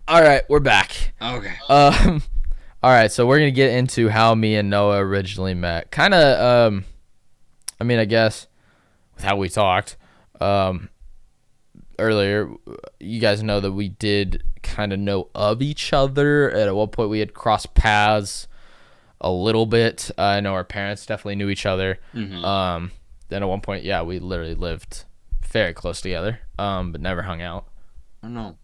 All right, we're back. Okay. All right, so we're gonna get into how me and Noah originally met. Kind of, I guess, with how we talked, earlier. You guys know that we did kind of know of each other. At one point, we had crossed paths a little bit. I know our parents definitely knew each other. Mm-hmm. Then at one point, yeah, we literally lived very close together, but never hung out. I know.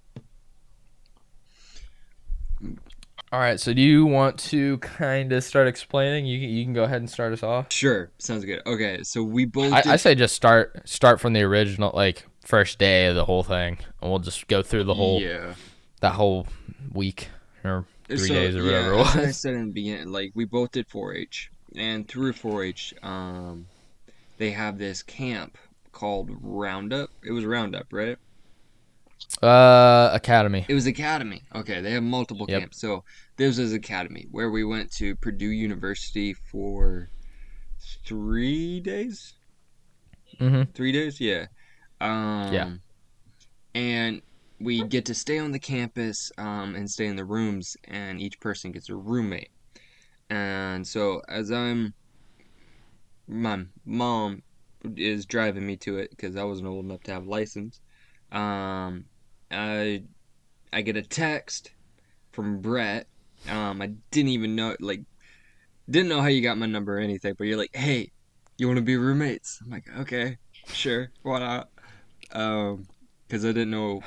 All right, so do you want to kind of start explaining? You can go ahead and start us off. Sure, sounds good. Okay, so we both. I say just start from the original, like, first day of the whole thing, and we'll just go through the whole that whole week or 3 days or whatever it was. As I said in the beginning, like, we both did 4-H, and through 4-H, they have this camp called Roundup. It was Roundup, right? Academy. It was Academy. Okay, they have multiple camps. So this was Academy, where we went to Purdue University for 3 days. Mm-hmm. 3 days, yeah. Yeah. And we get to stay on the campus and stay in the rooms, and each person gets a roommate. And so my mom is driving me to it because I wasn't old enough to have a license. I get a text from Brett. I didn't even know, didn't know how you got my number or anything, but you're like, hey, you want to be roommates? I'm like, okay, sure, why not? Because I didn't know,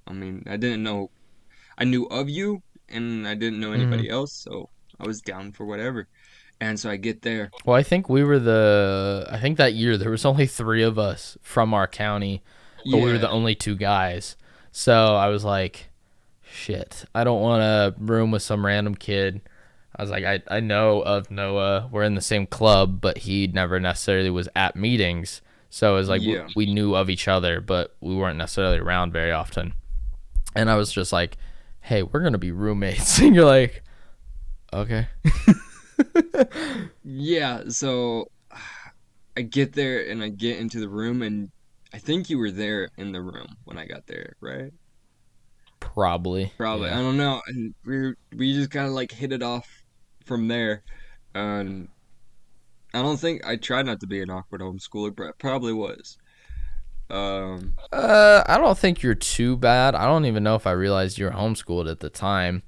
I knew of you, and I didn't know anybody else, so I was down for whatever. And so I get there. Well, I think I think that year there was only 3 of us from our county, but we were the only 2 guys. So I was like, shit, I don't want to room with some random kid. I was like, I know of Noah. We're in the same club, but he never necessarily was at meetings. So it was like we knew of each other, but we weren't necessarily around very often. And I was just like, hey, we're going to be roommates. And you're like, okay. Yeah, so I get there and I get into the room, and I think you were there in the room when I got there, right? Probably. Probably. I Yeah. don't know. And we just kind of like hit it off from there. And I don't think I tried not to be an awkward homeschooler, but I probably was. Um, I don't think you're too bad. I don't even know if I realized you were homeschooled at the time.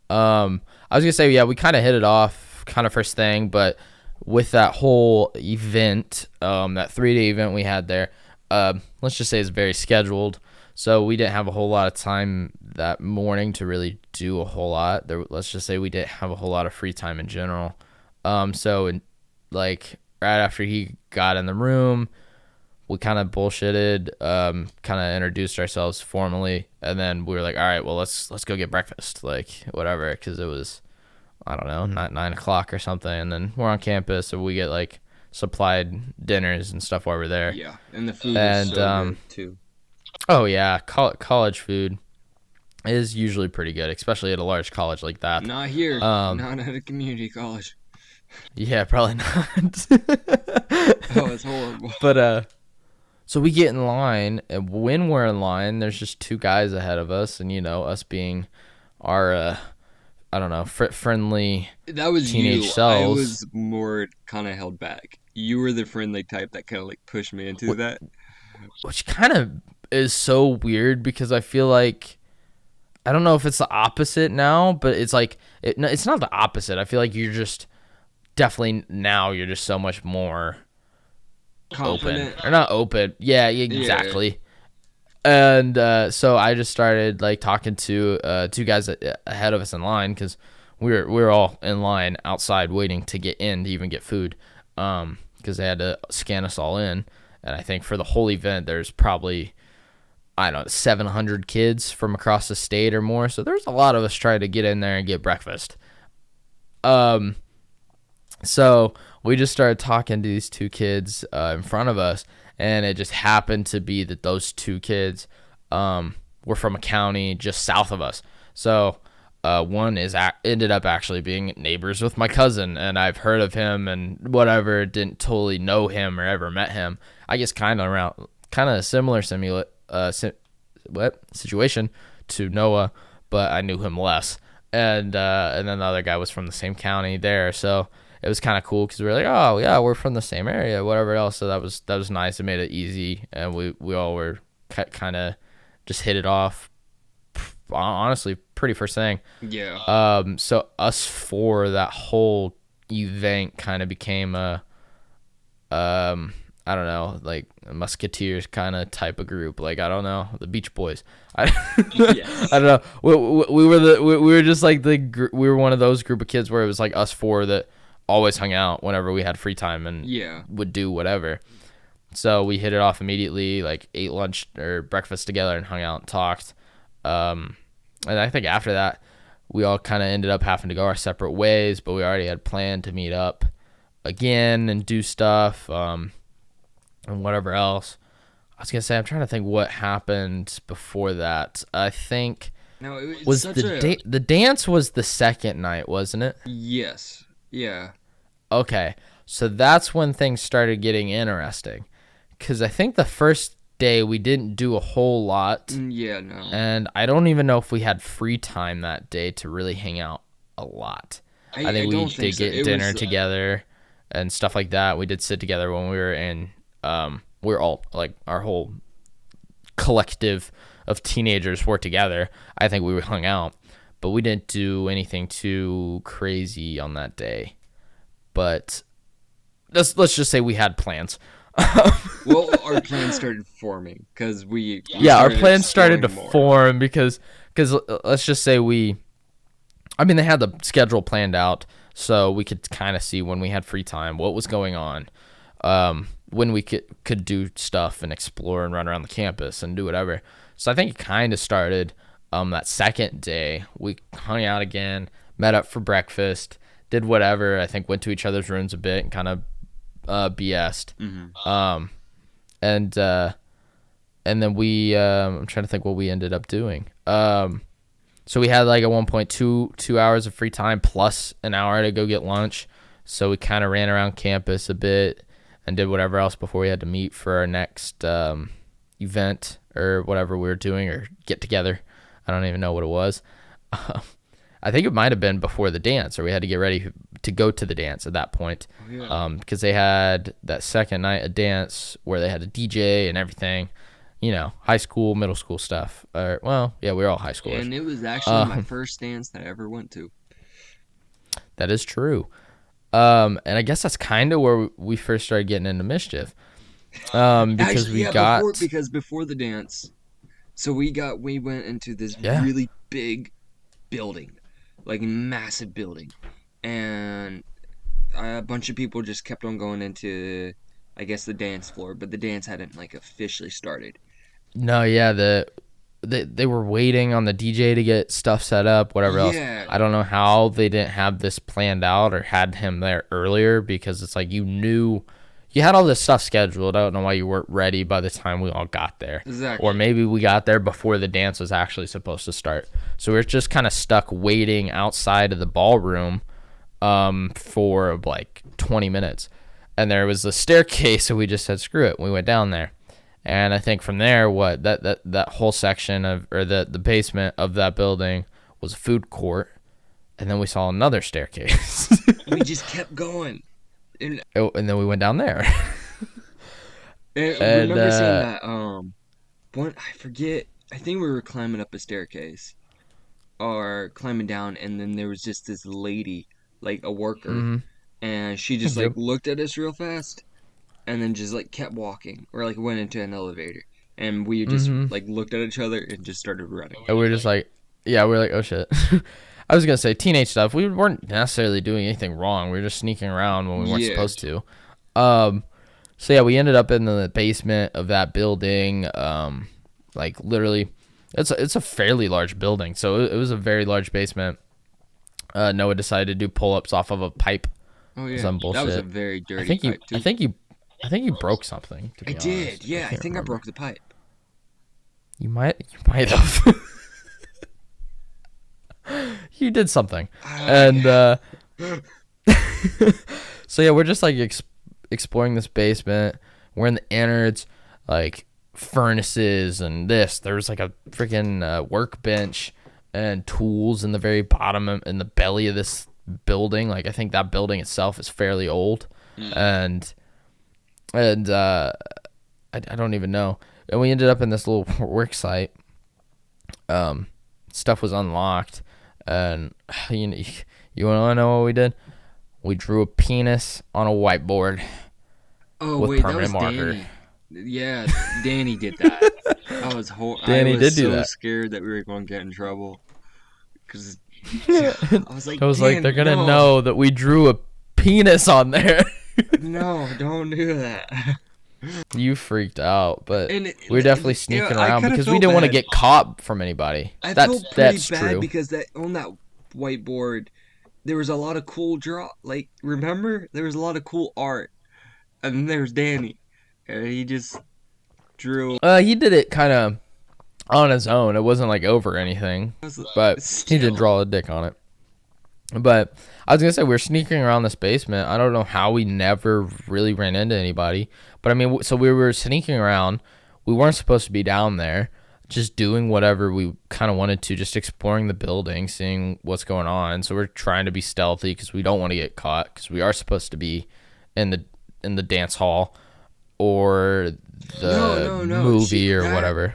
I was gonna say, yeah, we kind of hit it off kind of first thing, but with that whole event, that 3 day event we had there, let's just say it's very scheduled. So we didn't have a whole lot of time that morning to really do a whole lot. Let's just say we didn't have a whole lot of free time in general. Like right after he got in the room, we kind of bullshitted, kind of introduced ourselves formally, and then we were like, all right, well, let's go get breakfast, like whatever, because it was, I don't know, not 9 o'clock or something, and then we're on campus, so we get like supplied dinners and stuff while we're there, yeah, and the food was and so good too. oh yeah, college food is usually pretty good, especially at a large college like that. Not here, Um, not at a community college. yeah, probably not. Oh, it's horrible. But so we get in line, and when we're in line, there's just two guys ahead of us, and us being our, I don't know, friendly That was teenage you. I selves, was more kind of held back. You were the friendly type that kind of like pushed me into that. which kind of is so weird because I feel like I don't know if it's the opposite now, but it's like no, it's not the opposite. I feel like you're just definitely now you're just so much more open Confident. or not open. Yeah, Yeah. exactly. And so I just started like talking to two guys ahead of us in line because we were all in line outside waiting to get in to even get food, because they had to scan us all in. And I think for the whole event, there's probably, I don't know, 700 kids from across the state or more. So there's a lot of us trying to get in there and get breakfast. Um, so we just started talking to these two kids in front of us, and it just happened to be that those two kids were from a county just south of us. So one ended up actually being neighbors with my cousin, and I've heard of him and whatever. Didn't totally know him or ever met him. I guess kind of a similar situation to Noah, but I knew him less. And then the other guy was from the same county there, so it was kind of cool because we were like, oh yeah, we're from the same area, whatever else. So that was nice. It made it easy, and we all were kind of just hit it off. Honestly, pretty first thing. Yeah. So us four, that whole event kind of became a I don't know, like a Musketeers kind of type of group. Like I don't know, the Beach Boys. I I Yes. don't know. We were just like we were one of those group of kids where it was like us four that always hung out whenever we had free time and Yeah. would do whatever. So we hit it off immediately, like ate lunch or breakfast together and hung out and talked. And I think after that, we all kind of ended up having to go our separate ways, but we already had planned to meet up again and do stuff, and whatever else. I was gonna say, I'm trying to think what happened before that. I think No, it's was such a the dance was the second night, wasn't it? yes. Yeah. Okay, so that's when things started getting interesting, because I think the first day we didn't do a whole lot, Yeah, no. and I don't even know if we had free time that day to really hang out a lot. I I think we don't each think did so. get It dinner was together and stuff like that. We did sit together when we were in. We were all like our whole collective of teenagers were together. I think we hung out, but we didn't do anything too crazy on that day. But let's just say we had plans. well, our plan started forming because we Yeah, our started plans started to exploring more. form because let's just say I mean, they had the schedule planned out, so we could kind of see when we had free time, what was going on, when we could do stuff and explore and run around the campus and do whatever. So I think it kind of started that second day. We hung out again, met up for breakfast, did whatever. I think went to each other's rooms a bit and kind of BS'd. Hmm. And and then we I'm trying to think what we ended up doing. So we had like at 1.2 hours of free time plus an hour to go get lunch. So we kind of ran around campus a bit and did whatever else before we had to meet for our next event or whatever we were doing or get together. I don't even know what it was. I think it might have been before the dance, or we had to get ready to go to the dance at that point. Oh, yeah. Because they had that second night a dance where they had a DJ and everything. You know, high school, middle school stuff. Well, yeah, we were all high schoolers. And it was actually my first dance that I ever went to. That is true. And I guess that's kind of where we first started getting into mischief. Because Actually, because before the dance, so we went into this Yeah. really big building, like massive building, and a bunch of people just kept on going into, I guess, the dance floor, but the dance hadn't like officially started. No, yeah, they were waiting on the DJ to get stuff set up, whatever else. Yeah. I don't know how they didn't have this planned out or had him there earlier, because it's like you knew you had all this stuff scheduled. I don't know why you weren't ready by the time we all got there. Exactly. Or maybe we got there before the dance was actually supposed to start. So we were just kind of stuck waiting outside of the ballroom for like 20 minutes. And there was a staircase, so we just said, screw it. We went down there. And I think from there, that whole section the basement of that building was a food court. And then we saw another staircase. We just kept going. And then we went down there. I remember seeing that, I forget, I think we were climbing up a staircase, or climbing down, and then there was just this lady, like a worker, Mm-hmm. and she just, Yep. like, looked at us real fast, and then just, like, kept walking, or, like, went into an elevator, and we just, like, looked at each other and just started running. And we were just like, yeah, we were like, oh shit. I was going to say teenage stuff. We weren't necessarily doing anything wrong. We were just sneaking around when we weren't supposed to. So yeah, we ended up in the basement of that building. Like literally, it's a fairly large building. So it was a very large basement. Noah decided to do pull-ups off of a pipe. Oh, yeah. Some bullshit. That was a very dirty pipe, too. I think you broke something. To be I honest. did, yeah. I can't think remember. I broke the pipe. You might have. You did something. And so yeah, we're just like exploring this basement. We're in the innards, like furnaces and this. There's like a freaking workbench and tools in the very bottom in the belly of this building. Like I think that building itself is fairly old, and I don't even know. And we ended up in this little work site. Stuff was unlocked, and you want to know what we did? We drew a penis on a whiteboard. Oh, with wait, that permanent was marker. Danny. Yeah, Danny did that. I was Danny I was did do so that. scared that we were going to get in trouble. Because I was like, I was like, "Dan, they're gonna no, know that we drew a penis on there. No, don't do that." You freaked out, but And we were definitely sneaking I around kinda because we felt didn't want to bad. get caught from anybody. I That's felt pretty that's bad true. because on that whiteboard, there was a lot of cool like, remember? There was a lot of cool art. And then there's Danny. And he just drew. He did it kind of on his own. It wasn't like over anything, but he did draw a dick on it. But I was gonna say we were sneaking around this basement. I don't know how we never really ran into anybody, but I mean, so we were sneaking around. We weren't supposed to be down there, just doing whatever we kind of wanted to, just exploring the building, seeing what's going on. So we're trying to be stealthy because we don't want to get caught, because we are supposed to be in the dance hall or the No. movie See, or whatever.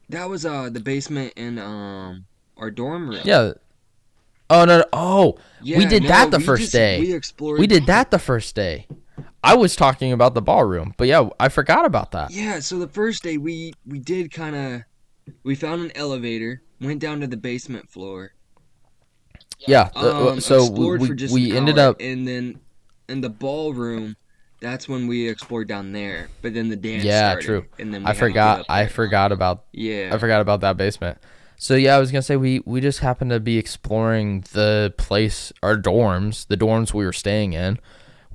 That was the basement in our dorm room. Yeah. Oh no! Oh, Yeah, we did no, that the we first just- day. we explored- We did that the first day. I was talking about the ballroom, but yeah, I forgot about that. Yeah, so the first day we did kind of, we found an elevator, went down to the basement floor. Yeah. So Explored for just we an ended hour, up. and then in the ballroom, that's when we explored down there. But then the dance Yeah, started, true. and then we I had to get forgot. up I there. forgot about. Yeah. I forgot about that basement. So yeah, I was gonna say we just happened to be exploring the place, our dorms, the dorms we were staying in.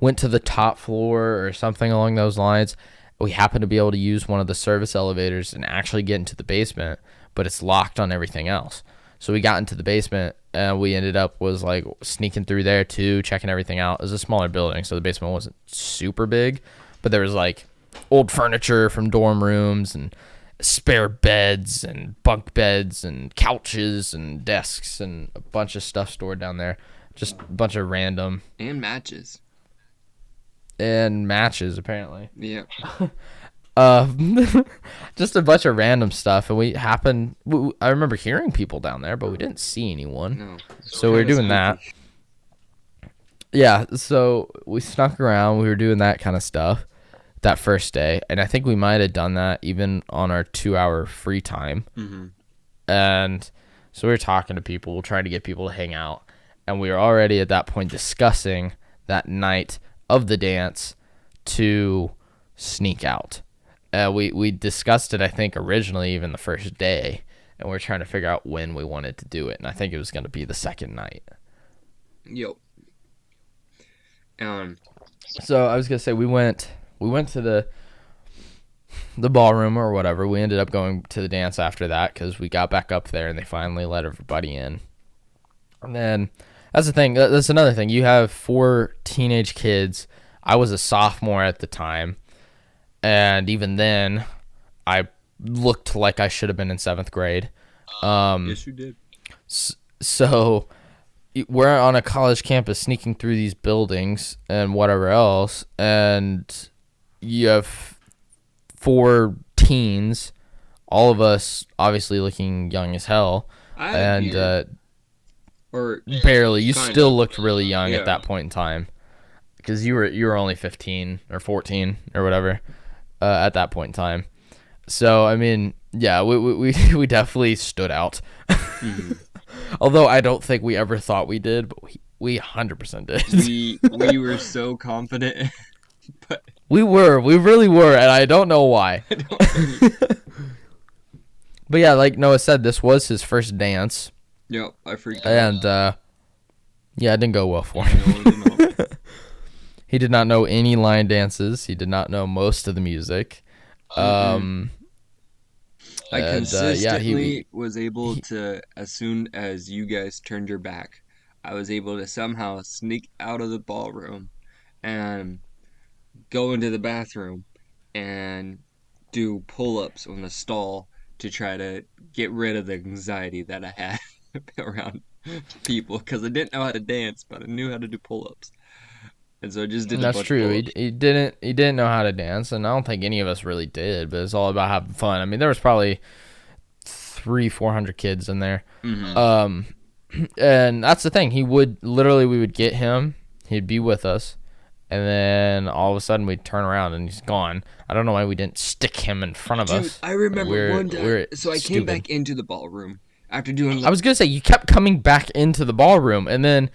Went to the top floor or something along those lines, we happen to be able to use one of the service elevators and actually get into the basement, but it's locked on everything else. So we got into the basement, and we ended up was like sneaking through there too, checking everything out. It was a smaller building, so the basement wasn't super big, but there was like old furniture from dorm rooms and spare beds and bunk beds and couches and desks and a bunch of stuff stored down there. Just a bunch of random. And matches. And matches, apparently. Yeah. Just a bunch of random stuff. And I remember hearing people down there, but we didn't see anyone. No. So we were doing that. Yeah, so we snuck around. We were doing that kind of stuff that first day. And I think we might have done that even on our 2-hour free time. Mm-hmm. And so we were talking to people, trying to get people to hang out. And we were already at that point discussing that night of the dance to sneak out. We discussed it, I think, originally even the first day. And we were trying to figure out when we wanted to do it. And I think it was going to be the second night. Yep. So I was going to say we went to the ballroom or whatever. We ended up going to the dance after that because we got back up there and they finally let everybody in. And then that's the thing. That's another thing. You have 4 teenage kids. I was a sophomore at the time. And even then, I looked like I should have been in 7th grade. Yes, you did. So we're on a college campus sneaking through these buildings and whatever else. And you have 4 teens, all of us obviously looking young as hell. Or barely. You still looked really young at that point in time because you were only 15 or 14 or whatever at that point in time. So I mean, yeah, we definitely stood out. Mm-hmm. Although I don't think we ever thought we did, but we 100% did. We were so confident. But we really were, and I don't know why. But yeah, like Noah said, this was his first dance. Yep, I freaked out. And yeah, it didn't go well for him. No, he did not know any line dances. He did not know most of the music. I consistently was able to, as soon as you guys turned your back, I was able to somehow sneak out of the ballroom and go into the bathroom and do pull-ups on the stall to try to get rid of the anxiety that I had around people, because I didn't know how to dance, but I knew how to do pull-ups. And so I just did. That's true. He didn't know how to dance, and I don't think any of us really did. But it's all about having fun. I mean, there was probably 300-400 kids in there. Mm-hmm. And that's the thing. We would get him. He'd be with us, and then all of a sudden we'd turn around and he's gone. I don't know why we didn't stick him in front of us. I remember one time. So I came back into the ballroom after doing. I was gonna say you kept coming back into the ballroom, and then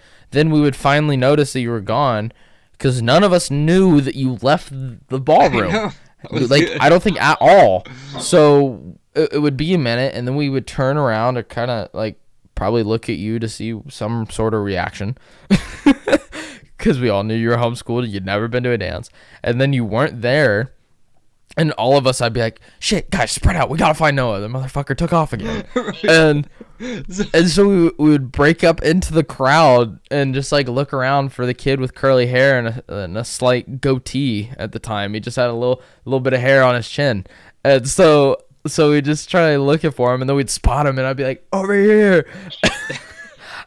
we would finally notice that you were gone. Because none of us knew that you left the ballroom. I don't think at all. So it would be a minute, and then we would turn around and kind of probably look at you to see some sort of reaction. Because we all knew you were homeschooled, you'd never been to a dance, and then you weren't there. And all of us, I'd be like, shit, guys, spread out. We got to find Noah. The motherfucker took off again. and so we would break up into the crowd and just look around for the kid with curly hair and a slight goatee at the time. He just had a little bit of hair on his chin. And so we'd just try looking for him, and then we'd spot him, and I'd be like, over here.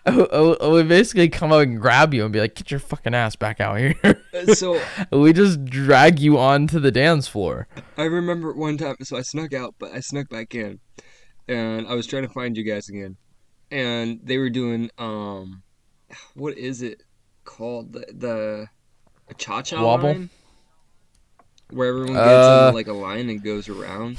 I would basically come up and grab you and be like, get your fucking ass back out here. So we just drag you onto the dance floor. I remember one time, so I snuck out, but I snuck back in, and I was trying to find you guys again, and they were doing what is it called, the Cha-Cha Wobble line, where everyone gets in a line and goes around.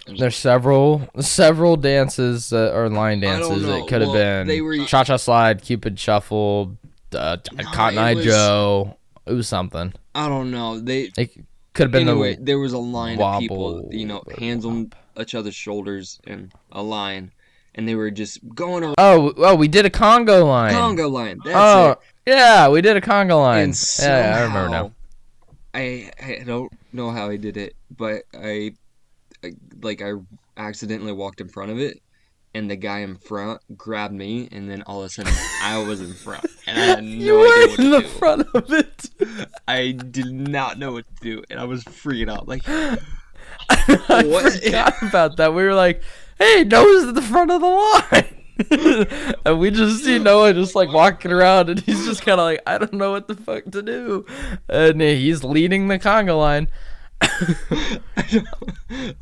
There's several dances or line dances. It could have been Cha-Cha Slide, Cupid Shuffle, Cotton Eye Joe. It was something. I don't know. It could have been there was a line of people, hands on each other's shoulders in a line, and they were just going around. Oh, we did a Congo line. That's it. Yeah, we did a Congo line. And somehow, I remember now. I don't know how I did it, but I like I accidentally walked in front of it, and the guy in front grabbed me, and then all of a sudden I was in front, and I had You no idea what were to in the do. front of it. I did not know what to do, and I was freaking out. Like, I what? forgot about that. We were like, "Hey, Noah's at the front of the line," and we just see Noah just like walking around, and he's just kind of like, "I don't know what the fuck to do," and he's leading the conga line. I don't,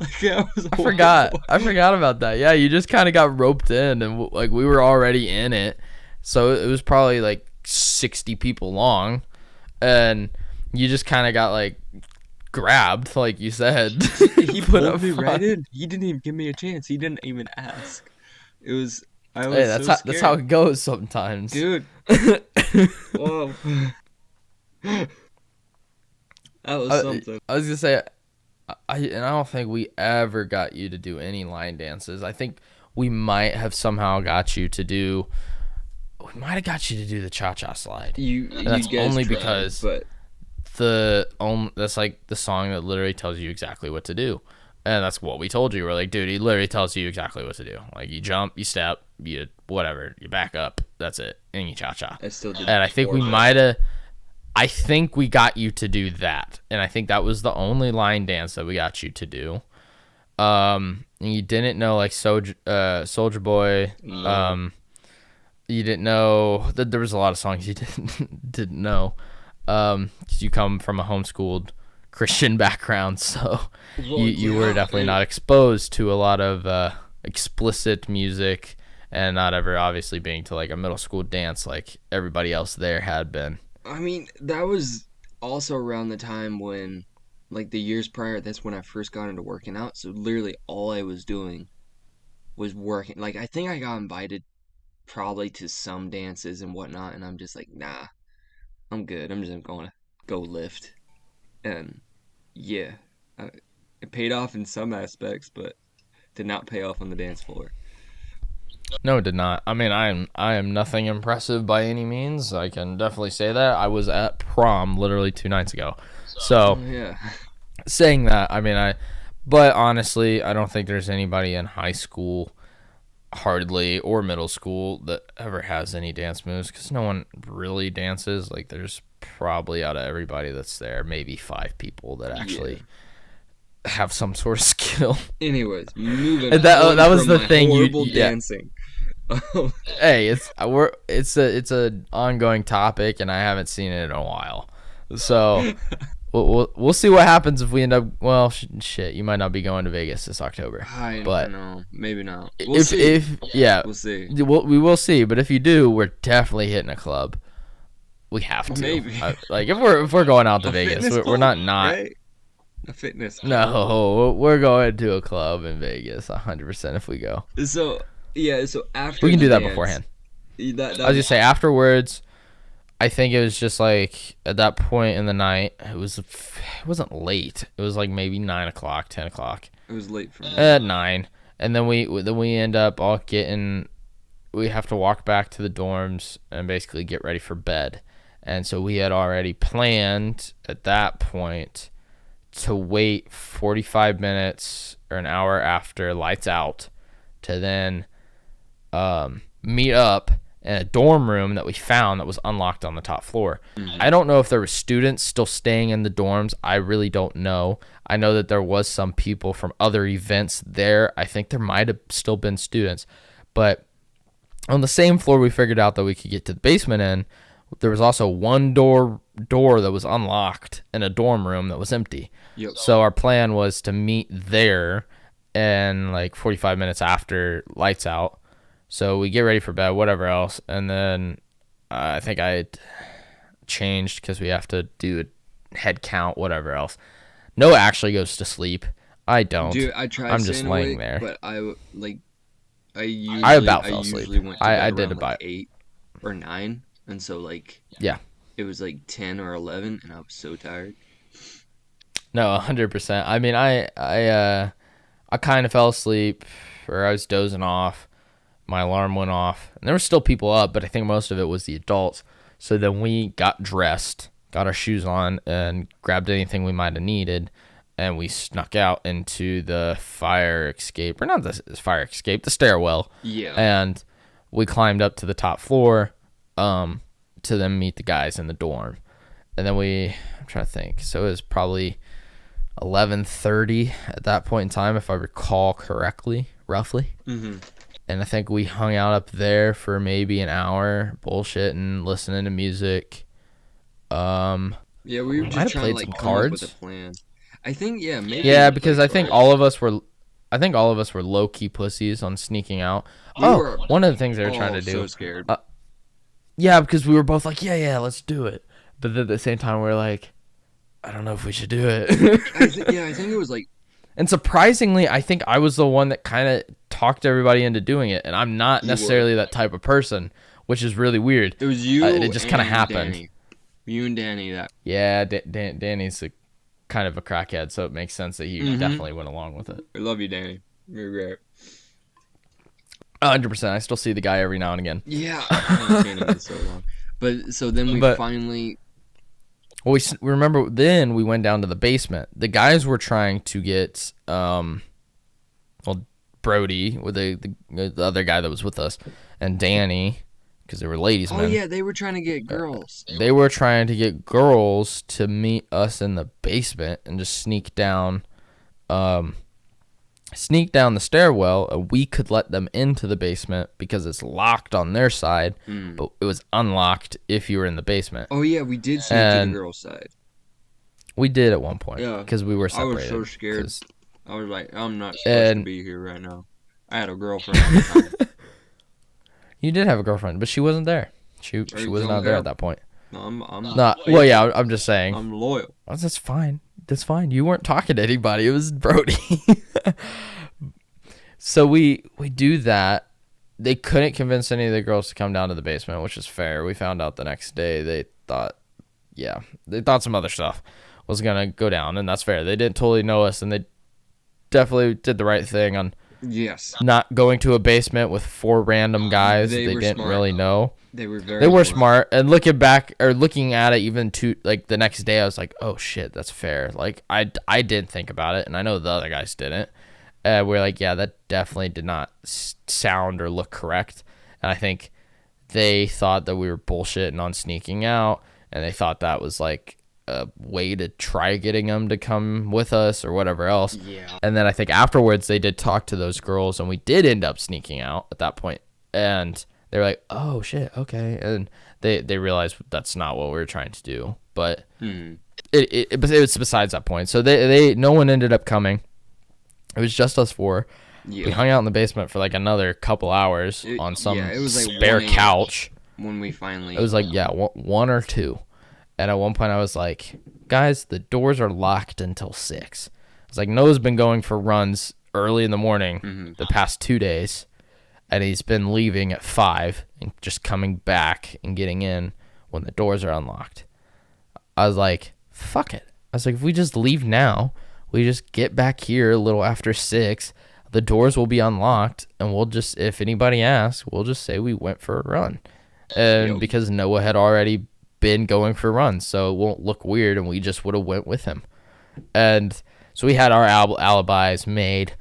like, that was I forgot. horrible. I forgot about that. Yeah, you just kind of got roped in, and like we were already in it, so it was probably like 60 people long, and you just kind of got like grabbed, like you said. He Put up pulled me right front. in. He didn't even give me a chance. He didn't even ask. It was I Hey, was that's so how scared. it goes sometimes. Dude, whoa. That was something. I was gonna say, and I don't think we ever got you to do any line dances. I think we might have somehow got you to do. We might have got you to do the cha-cha slide, and You that's guys only tried, because but that's like the song that literally tells you exactly what to do, and that's what we told you. We're like, dude, he literally tells you exactly what to do. Like you jump, you step, you whatever, you back up. That's it, and you cha-cha. I still did And I think we horrible. might have. I think we got you to do that, and I think that was the only line dance that we got you to do. And you didn't know like Soldier Boy. No. You didn't know that there was a lot of songs you didn't know. 'Cause you come from a homeschooled Christian background, so Well, you were yeah, definitely not exposed to a lot of explicit music, and not ever obviously being to like a middle school dance like everybody else there had been. I mean, that was also around the time when, like the years prior, that's when I first got into working out. So literally all I was doing was working. Like I think I got invited probably to some dances and whatnot, and I'm just like, nah, I'm good. I'm just going to go lift. And yeah, I, it paid off in some aspects, but did not pay off on the dance floor. No, it did not. I mean, I am nothing impressive by any means. I can definitely say that. I was at prom literally 2 nights ago. So, Yeah. saying that, I mean, but honestly, I don't think there's anybody in high school, hardly, or middle school that ever has any dance moves because no one really dances. Like, there's probably out of everybody that's there, maybe 5 people that Yeah. actually have some sort of skill. Anyways, moving And that on was from the my thing. horrible Yeah. dancing. Hey, it's a ongoing topic, and I haven't seen it in a while. So we'll see what happens if we end up. Well, shit, you might not be going to Vegas this October, I but know, maybe not. We'll see. if yeah, We'll see. we will see. But if you do, we're definitely hitting a club. We have to. Maybe Like if we're going out to a Vegas, fitness we're club, not. right? A fitness club. No, we're going to a club in Vegas, 100% if we go. So yeah, so after We can the do that dance, beforehand. that I was gonna say afterwards. I think it was just like at that point in the night, it wasn't late. It was like maybe 9 o'clock, 10 o'clock, it was late for me. at 9, and then we end up all getting. We have to walk back to the dorms and basically get ready for bed, and so we had already planned at that point to wait 45 minutes or an hour after lights out to then meet up in a dorm room that we found that was unlocked on the top floor. Mm-hmm. I don't know if there were students still staying in the dorms. I really don't know. I know that there was some people from other events there. I think there might have still been students. But on the same floor we figured out that we could get to the basement in, there was also one door that was unlocked in a dorm room that was empty. Yep. So our plan was to meet there and like 45 minutes after lights out. So we get ready for bed, whatever else, and then I think I had changed because we have to do a head count, whatever else. Noah actually goes to sleep. I don't. Dude, I tried I'm just staying laying awake, there. but I about fell usually asleep. went to bed I did around like about 8 or 9, and so like yeah. it was like 10 or 11, and I was so tired. No, 100%. I mean, I kind of fell asleep, or I was dozing off. My alarm went off, and there were still people up, but I think most of it was the adults. So then we got dressed got our shoes on, and grabbed anything we might have needed, and we snuck out into the fire escape, or not the fire escape, the stairwell. Yeah. And we climbed up to the top floor to then meet the guys in the dorm. And then I'm trying to think. So it was probably 11:30 at that point in time, if I recall correctly, roughly. Mm-hmm. And I think we hung out up there for maybe an hour, bullshitting, listening to music. Yeah, we were just trying to like come up with a plan. I think maybe. Yeah, because I think all of us were low key pussies on sneaking out. One of the things they were trying to do. So scared. Yeah, because we were both like, yeah, let's do it. But then at the same time, we were like, I don't know if we should do it. I think it was like. And surprisingly, I think I was the one that kind of talked everybody into doing it, and I'm not necessarily that type of person, which is really weird. It was you. It just kind of happened. Danny. You and Danny. That. Yeah, Danny's kind of a crackhead, so it makes sense that he definitely went along with it. I love you, Danny. You're great. 100%. I still see the guy every now and again. Yeah, I haven't seen him in so long. But so then we finally. Well, we remember then we went down to the basement. The guys were trying to get, Brody, with the other guy that was with us, and Danny, because they were ladies' men. Oh yeah, they were trying to get girls. They were trying to get girls to meet us in the basement and just sneak down the stairwell, and we could let them into the basement because it's locked on their side, but it was unlocked if you were in the basement. Oh yeah, we did sneak to the girls' side. We did at one point, because we were separated. I was so scared. I was like, I'm not supposed to be here right now. I had a girlfriend at the time. You did have a girlfriend, but she wasn't there. She was not there at that point. No, I'm not. Well, yeah, I'm just saying. I'm loyal. Oh, that's fine. That's fine. You weren't talking to anybody. It was Brody. So we do that. They couldn't convince any of the girls to come down to the basement, which is fair. We found out the next day they thought some other stuff was going to go down, and that's fair. They didn't totally know us, and they definitely did the right thing on not going to a basement with 4 random guys they didn't really know. They were smart. And looking at it even to like the next day, I was like, oh shit, that's fair. Like I didn't think about it, and I know the other guys didn't. We're like, yeah, that definitely did not sound or look correct. And I think they thought that we were bullshitting on sneaking out, and they thought that was like a way to try getting them to come with us or whatever else. Yeah. And then I think afterwards they did talk to those girls, and we did end up sneaking out at that point. And they were like, oh shit, okay. And they realized that's not what we were trying to do. But it was besides that point. So no one ended up coming. It was just us 4. Yeah. We hung out in the basement for like another couple hours on some spare couch. When we finally... It was like, 1 or 2. And at one point I was like, guys, the doors are locked until 6. It's like, Noah's been going for runs early in the morning the past 2 days. And he's been leaving at 5 and just coming back and getting in when the doors are unlocked. I was like, fuck it. I was like, if we just leave now, we just get back here a little after 6, the doors will be unlocked, and we'll just, if anybody asks, we'll just say we went for a run. And because Noah had already been going for runs, so it won't look weird, and we just would have went with him. And so we had our alibis made,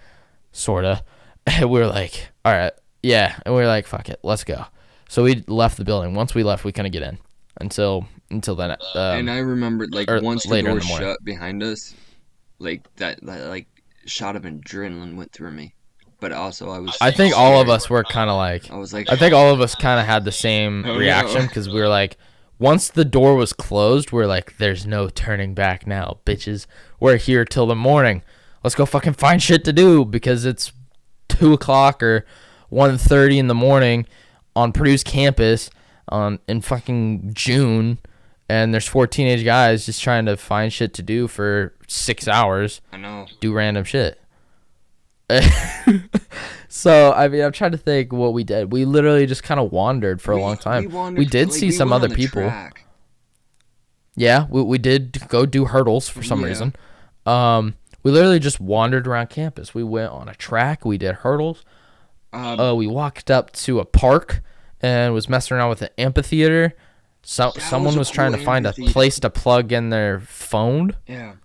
sort of. And we were like, all right, yeah. And we were like, fuck it, let's go. So we left the building. Once we left, we couldn't get in until then. And I remember, like, once the door shut behind us, like that shot of adrenaline went through me. But also I think all of us were kind of like, I think all of us kind of had the same reaction, because we were like, once the door was closed, we're like, there's no turning back now, bitches. We're here till the morning. Let's go fucking find shit to do, because it's 2 o'clock or 1:30 in the morning on Purdue's campus in fucking June. And there's 4 teenage guys just trying to find shit to do for 6 hours. I know. Do random shit. So, I mean, I'm trying to think what we did. We literally just kind of wandered for a long time. We did see some other people. Track. Yeah, we did go do hurdles for some reason. We literally just wandered around campus. We went on a track. We did hurdles. We walked up to a park and was messing around with an amphitheater. That was someone a was trying to cool find a amphitheater. place to plug in their phone. Yeah.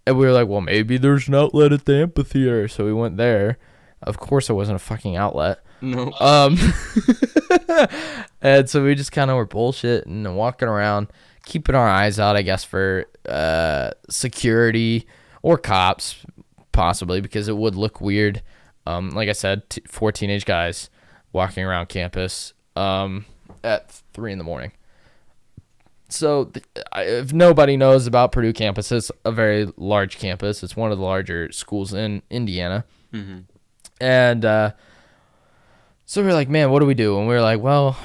And we were like, well, maybe there's an outlet at the amphitheater. So we went there. Of course, it wasn't a fucking outlet. No. And so we just kind of were bullshitting and walking around, keeping our eyes out, I guess, for security or cops, possibly, because it would look weird. Like I said, 4 teenage guys walking around campus at 3 a.m. So if nobody knows about Purdue campus, it's a very large campus. It's one of the larger schools in Indiana. Mm-hmm. And so we were like, man, what do we do? And we were like, well,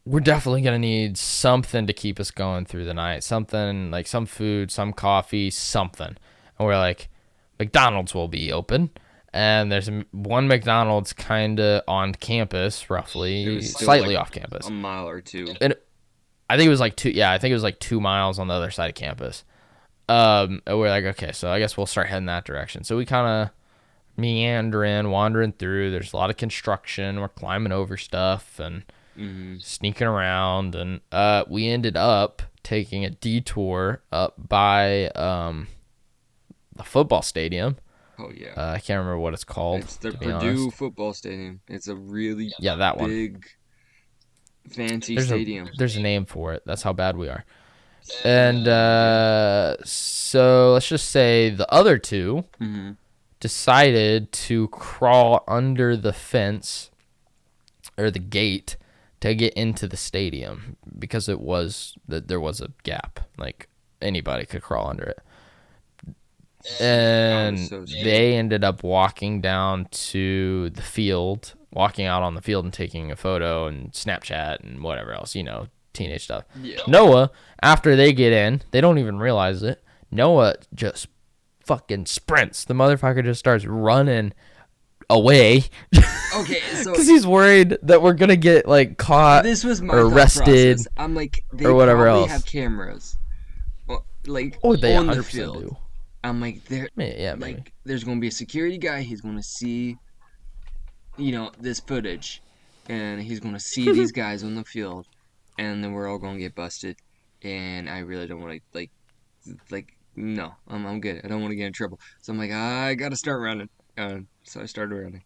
we're definitely going to need something to keep us going through the night. Something like some food, some coffee, something. And we're like, McDonald's will be open. And there's one McDonald's kind of on campus, roughly, slightly like off campus. A mile or two. And I think it was like 2. Yeah, I think it was like 2 miles on the other side of campus. And we're like, okay, so I guess we'll start heading that direction. So we kind of meandering, wandering through. There's a lot of construction. We're climbing over stuff and sneaking around. And we ended up taking a detour up by the football stadium. Oh, yeah. I can't remember what it's called. It's the Purdue football stadium. It's a really that one. big, fancy stadium. There's a name for it. That's how bad we are. And so let's just say the other two decided to crawl under the fence or the gate to get into the stadium because there was a gap. Like anybody could crawl under it. And they ended up walking down to the field, walking out on the field and taking a photo and Snapchat and whatever else, teenage stuff. Yeah. Noah, after they get in, they don't even realize it. Noah just fucking sprints. The motherfucker just starts running away. Okay, so because he's worried that we're gonna get like caught this was my or arrested. I'm like, they or whatever probably else. Have cameras, like they on 100% the field. do. I'm like, there's gonna be a security guy. He's gonna see, this footage, and he's gonna see these guys on the field, and then we're all gonna get busted. And I really don't want to no, I'm good. I don't want to get in trouble. So I'm like, I gotta start running. So I started running.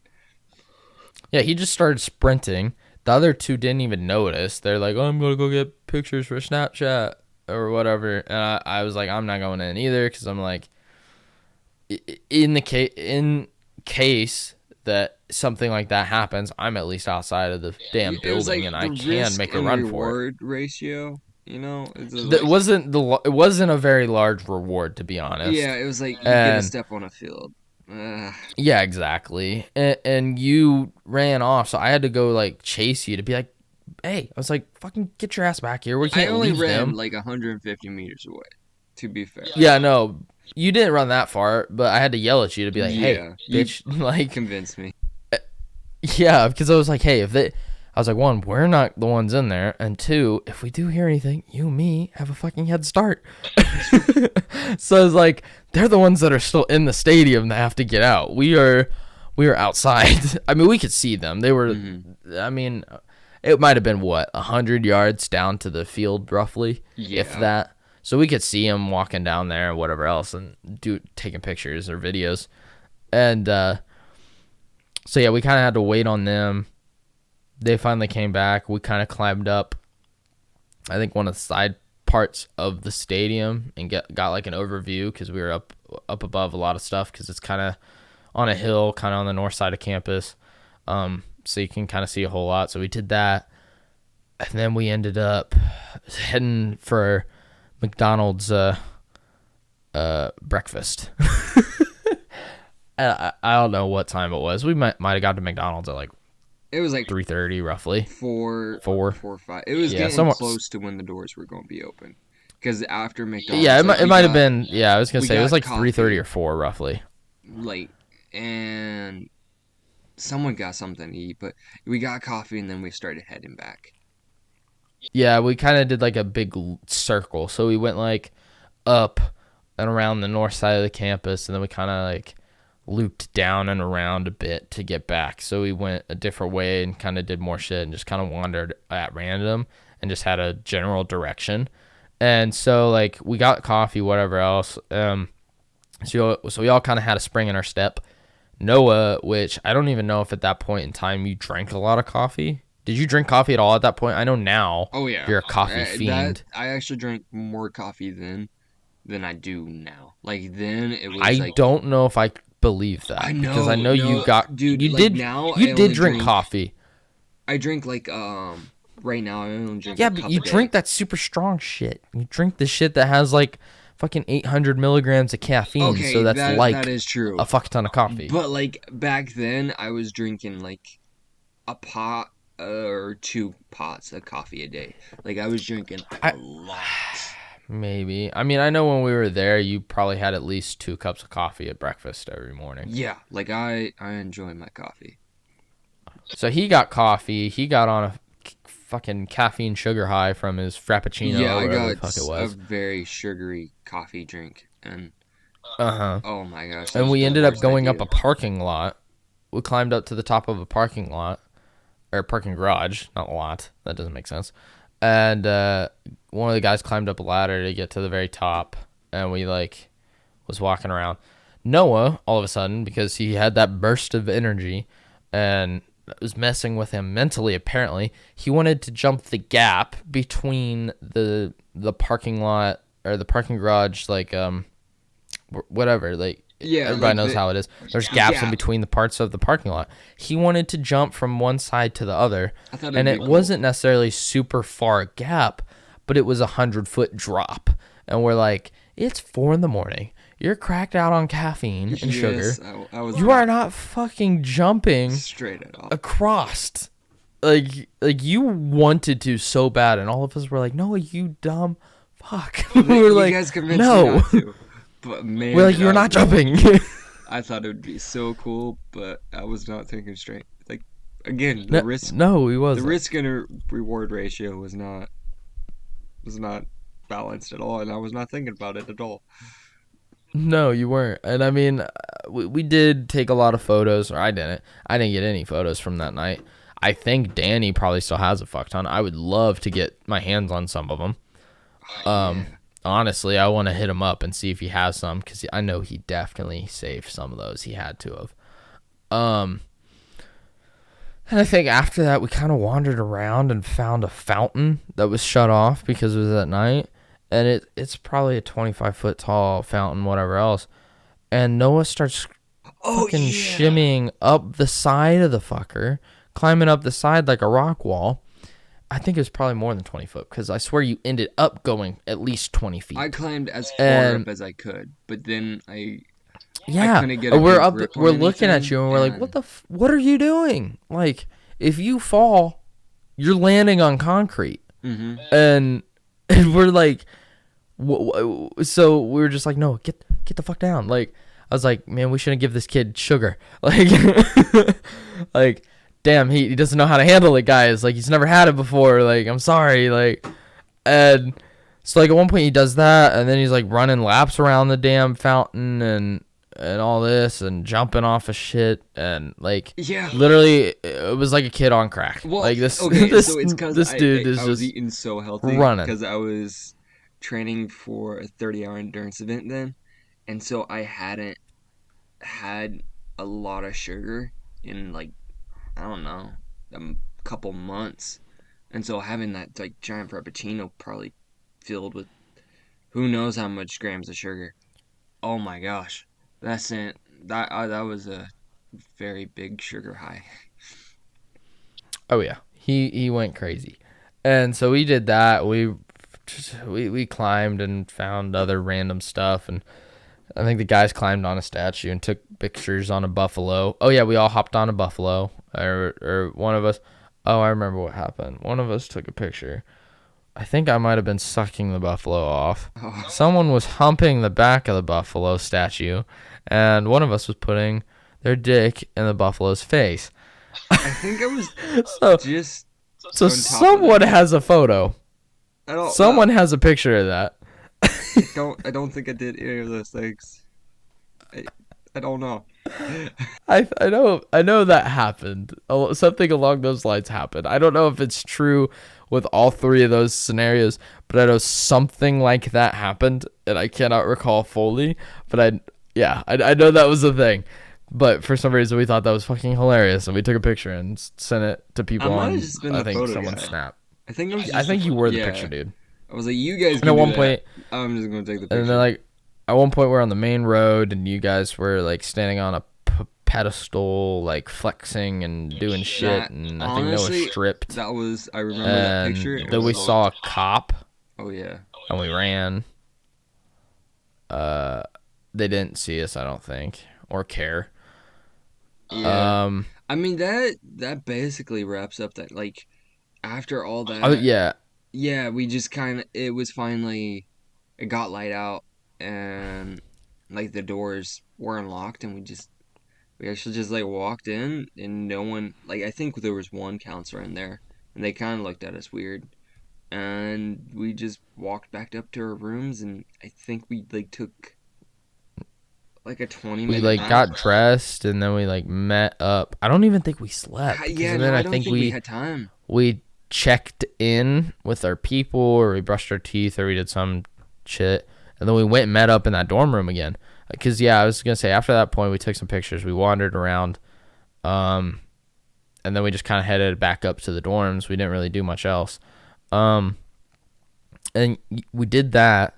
Yeah, he just started sprinting. The other two didn't even notice. They're like, oh, I'm gonna go get pictures for Snapchat or whatever. And I was like, I'm not going in either because I'm like, in case that something like that happens, I'm at least outside of the damn building and I can make a run for it. Ratio, it wasn't a very large reward, to be honest. Yeah, it was like you get a step on a field. Yeah, exactly. And you ran off, so I had to go like chase you to be like, hey, I was like, fucking get your ass back here. We can't leave them. I only ran like 150 meters away, to be fair. Yeah, no. You didn't run that far, but I had to yell at you to be like, hey, bitch, like, convince me. Yeah, because I was like, hey, I was like, one, we're not the ones in there, and two, if we do hear anything, you and me have a fucking head start. So I was like, they're the ones that are still in the stadium that have to get out. We are outside. I mean, we could see them. They were, I mean, it might have been 100 yards down to the field, roughly, if that. So we could see him walking down there and whatever else and taking pictures or videos. And so, yeah, we kind of had to wait on them. They finally came back. We kind of climbed up, I think, one of the side parts of the stadium and got like an overview because we were up above a lot of stuff because it's kind of on a hill, kind of on the north side of campus. So you can kind of see a whole lot. So we did that. And then we ended up heading for McDonald's breakfast. I don't know what time it was. We might have got to McDonald's at like it was like 3:30 roughly. 4 or 5. It was getting close to when the doors were going to be open. Because after McDonald's, yeah, it might have been. Yeah, I was gonna say it was like 3:30 or 4 roughly. Late, and someone got something to eat, but we got coffee and then we started heading back. Yeah, we kind of did like a big circle. So we went like up and around the north side of the campus, and then we kind of like looped down and around a bit to get back. So we went a different way and kind of did more shit and just kind of wandered at random. and just had a general direction. And so like we got coffee, whatever else. So we all kind of had a spring in our step. Noah, which I don't even know if at that point in time you drank a lot of coffee. Did you drink coffee at all at that point? I know now Oh yeah, you're a coffee fiend. I actually drank more coffee then than I do now. Like then it was I like don't know if I believe I that because I know, know no, dude. you Like did now you I did only drink drink. coffee. I drink like right now I only drink Yeah, a but cup you a day. drink that super strong shit. You drink the shit that has like fucking 800 milligrams of caffeine. So Okay, that's that like is true. a fuck ton of coffee. But like back then, I was drinking like a pot or 2 pots of coffee a day. Like I was drinking I a lot. maybe. I mean, I know when we were there, you probably had at least 2 cups of coffee at breakfast every morning. Yeah, like I enjoy my coffee. So he got coffee. He got on a fucking caffeine sugar high from his frappuccino Yeah, or I whatever got the fuck it a was. very sugary coffee drink, and Uh-huh. oh my gosh, that And was we the ended up worst going up idea. a parking lot. We climbed up to the top of a parking lot or parking garage, not a lot. That doesn't make sense. And one of the guys climbed up a ladder to get to the very top, and we like was walking around. Noah, all of a sudden, because he had that burst of energy, and it was messing with him mentally. Apparently, he wanted to jump the gap between the parking lot or the parking garage, like whatever, like Yeah, everybody like knows the how it is. There's gaps in gap. between the parts of the parking lot. He wanted to jump from one side to the other, I thought and it'd it be cool. wasn't necessarily super far gap, but it was 100-foot drop. And we're like, it's 4 a.m. You're cracked out on caffeine and sugar. Yes, I was You are not fucking jumping straight it off. across. Like you wanted to so bad, and all of us were like, "No, you dumb fuck." We were You like, guys convinced me "No." not to. But man, We're like, did "You're I not want jumping." to. I thought it would be so cool, but I was not thinking straight. Like again, No, no, he the wasn't. risk and reward ratio was not balanced at all, and I was not thinking about it at all. No, you weren't. And I mean, we did take a lot of photos, or I didn't. I didn't get any photos from that night. I think Danny probably still has a fuck ton. I would love to get my hands on some of them. Yeah. Honestly, I want to hit him up and see if he has some, because I know he definitely saved some of those. He had to have. And I think after that, we kind of wandered around and found a fountain that was shut off because it was at night. And it's probably a 25-foot tall fountain, whatever else. And Noah starts Oh fucking yeah. shimmying up the side of the fucker, climbing up the side like a rock wall. I think it was probably more than 20 foot, because I swear you ended up going at least 20 feet. I climbed as far And up as I could, but then I yeah, couldn't get a we're good up, grip on we're looking at anything, you, and we're like, and what are you doing? Like, if you fall, you're landing on concrete. hmm And we're like, so we were just like, no, get the fuck down. Like, I was like, man, we shouldn't give this kid sugar. Like, like, damn, he doesn't know how to handle it, guys. Like, he's never had it before. Like, I'm sorry. Like, and so like at one point he does that, and then he's like running laps around the damn fountain and all this and jumping off of shit, and like yeah. literally it was like a kid on crack. Well, Like this okay, this so it's because this dude is I was just eating so healthy running. because I was training for a 30-hour endurance event then, and so I hadn't had a lot of sugar in like I don't know a couple months, and so having that like giant frappuccino probably filled with who knows how much grams of sugar. Oh my gosh, that was a very big sugar high. Oh yeah, he went crazy, and so we did that. We climbed and found other random stuff, and I think the guys climbed on a statue and took pictures on a buffalo. Oh yeah, we all hopped on a buffalo, or one of us. Oh, I remember what happened. One of us took a picture. I think I might have been sucking the buffalo off. Oh, Someone was humping the back of the buffalo statue, and one of us was putting their dick in the buffalo's face. I think I was So, just so on top of someone that. has a photo. I don't. Someone has a picture of that. I don't think I did any of those things. I, I don't know. I know that happened. Something along those lines happened. I don't know if it's true with all three of those scenarios, but I know something like that happened, and I cannot recall fully. But I know that was a thing. But for some reason, we thought that was fucking hilarious, and we took a picture and sent it to I people might have on, just been I the think, photo someone's guy. Snap. I think I was I just think you were the yeah. picture, dude. I was like, you guys And can at do one that. point, I'm just gonna take the and then picture. like, at one point, we're on the main road, and you guys were like standing on a pedestal, like flexing and doing shit, That and I think Noah honestly, stripped, that was I remember that picture. and It then was we like, saw a cop, oh yeah, and we ran. Uh, they didn't see us, I don't think, or care. yeah. Um, I mean that basically wraps up that like after all oh that, yeah, yeah, we just kind of it was finally it got light out and like the doors were unlocked and we actually just like walked in and no one like I think there was one counselor in there and they kind of looked at us weird and we just walked back up to our rooms and I think we like took like a 20 we minute like nap. got dressed, and then we like met up. I don't even think we slept, because Yeah, then no, I I don't think think we we had time. we checked in with our people, or we brushed our teeth, or we did some shit, and then we went and met up in that dorm room again. Because I was gonna say, after that point we took some pictures, we wandered around, um and then we just kind of headed back up to the dorms. We didn't really do much else, um and we did that.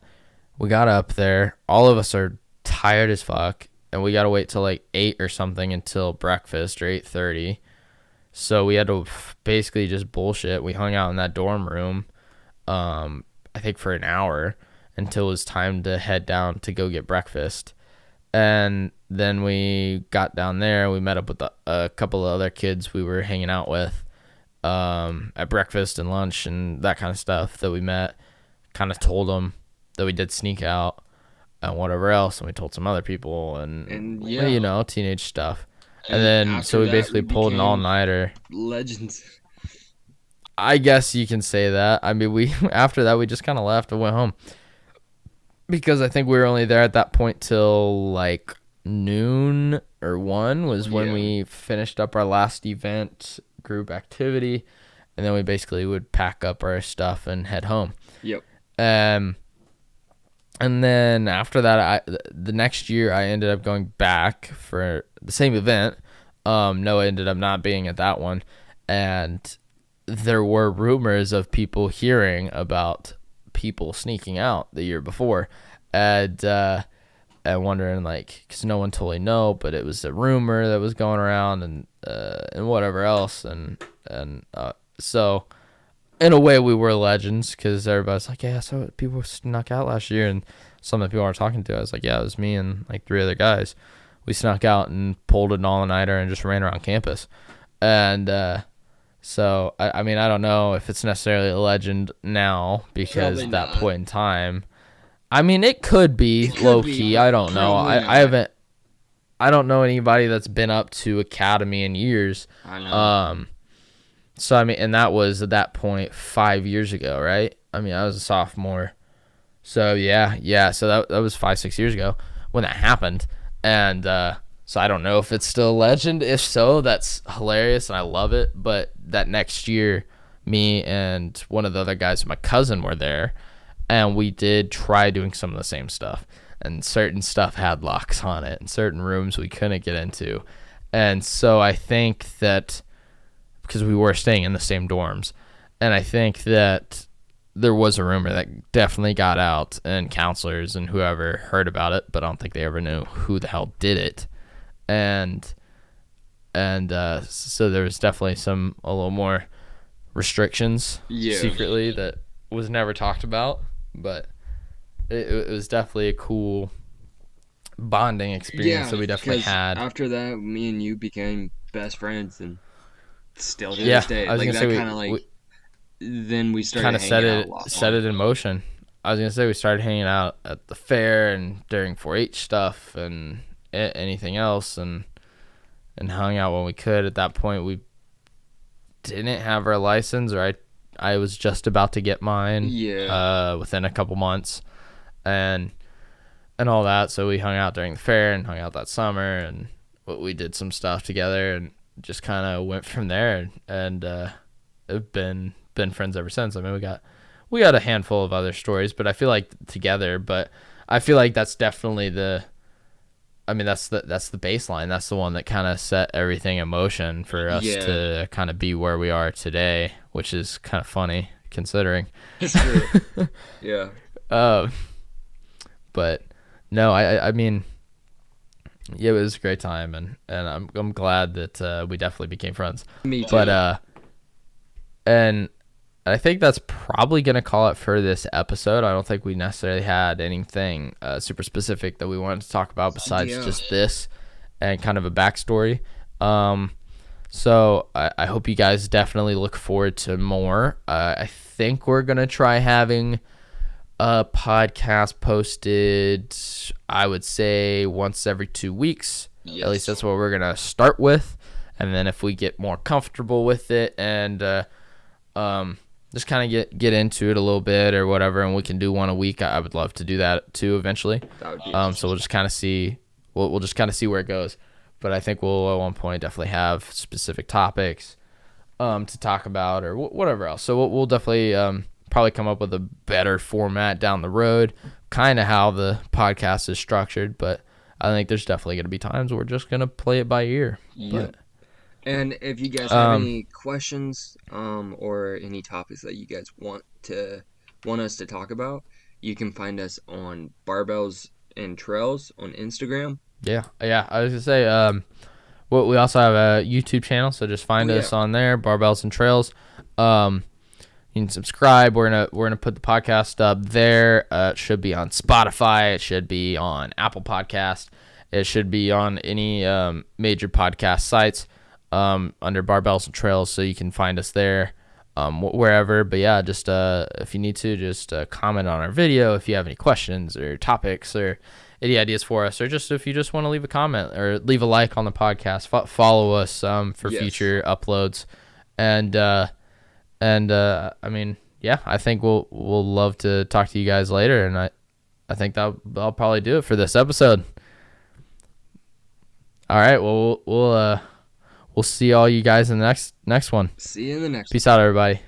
We got up there, all of us are tired as fuck, and we gotta wait till like 8 or something until breakfast, or 8:30. So we had to basically just bullshit. We hung out in that dorm room, I think for an hour, until it was time to head down to go get breakfast. And then we got down there. We met up with a couple of other kids we were hanging out with, at breakfast and lunch and that kind of stuff that we met. Kind of told them that we did sneak out and whatever else. And we told some other people, and, And yeah, teenage stuff. And and then, so after we that basically we pulled an became all-nighter. legends. I guess you can say that. I mean, we after that we just kind of left and went home, because I think we were only there at that point till like noon or 1 was when Yeah. we finished up our last event group activity, and then we basically would pack up our stuff and head home. Yep. Um, and then after that, the next year I ended up going back for the same event. Noah ended up not being at that one, and there were rumors of people hearing about people sneaking out the year before, and wondering, like, because no one totally know, but it was a rumor that was going around, and whatever else, and so in a way we were legends, because everybody's like, yeah, so people snuck out last year, and some of the people I was talking to, I was like, yeah, it was me and like 3 other guys. We snuck out and pulled an all-nighter and just ran around campus, and so I mean, I don't know if it's necessarily a legend now, because Probably at that not. point in time, I mean, it could be It could low be, key. but I don't know. probably I not. haven't. I don't know anybody that's been up to academy in years. I know. So I mean, and that was at that point 5 years ago, right? I mean, I was a sophomore. So yeah. So that was 5-6 years ago when that happened, and so I don't know if it's still a legend. If so, that's hilarious and I love it. But that next year, me and one of the other guys, my cousin, were there, and we did try doing some of the same stuff. And certain stuff had locks on it, and certain rooms we couldn't get into. And so I think that, because we were staying in the same dorms, and I think that there was a rumor that definitely got out, and counselors and whoever heard about it, but I don't think they ever knew who the hell did it. And so there was definitely a little more restrictions Yeah. secretly that was never talked about, but it was definitely a cool bonding experience Yeah, that we definitely because had. after that, me and you became best friends, and still to Yeah, this day, I was like gonna say that kind of we like. Then we kind started of set hanging out a lot set more. it in motion. I was gonna say we started hanging out at the fair and during 4-H stuff and anything else, and hung out when we could. At that point, we didn't have our license, or I was just about to get mine, Yeah. within a couple months, and all that. So we hung out during the fair and hung out that summer, and we did some stuff together and just kind of went from there, and have been friends ever since. I mean, we got a handful of other stories, but I feel like together. But I feel like that's definitely that's the baseline. That's the one that kind of set everything in motion for us to kind of be where we are today, which is kind of funny considering. That's true. Yeah. But no, I mean, yeah, it was a great time, and I'm glad that we definitely became friends. Me too. But and I think that's probably going to call it for this episode. I don't think we necessarily had anything super specific that we wanted to talk about besides just this and kind of a backstory. So I hope you guys definitely look forward to more. I think we're going to try having a podcast posted, I would say, once every 2 weeks. Yes. At least that's what we're going to start with. And then if we get more comfortable with it and just kind of get into it a little bit or whatever, and we can do one a week, I would love to do that too eventually. That would be so we'll just kind of see. We'll just kind of see where it goes. But I think we'll at one point definitely have specific topics to talk about or whatever else. So we'll definitely probably come up with a better format down the road, kind of how the podcast is structured. But I think there's definitely going to be times where we're just going to play it by ear. Yeah. And if you guys have any questions or any topics that you guys want us to talk about, you can find us on Barbells and Trails on Instagram. Yeah. I was gonna say, we also have a YouTube channel, so just find us on there, Barbells and Trails. You can subscribe. We're gonna put the podcast up there. It should be on Spotify. It should be on Apple Podcast. It should be on any major podcast sites. Under Barbells and Trails, so you can find us there, wherever. But yeah, just if you need to, just comment on our video if you have any questions or topics or any ideas for us, or just if you just want to leave a comment or leave a like on the podcast, follow us for future uploads, and I mean, yeah, I think we'll love to talk to you guys later, and I think I'll probably do it for this episode. All right, well, we'll see all you guys in the next one. See you in the next one. Peace out, everybody.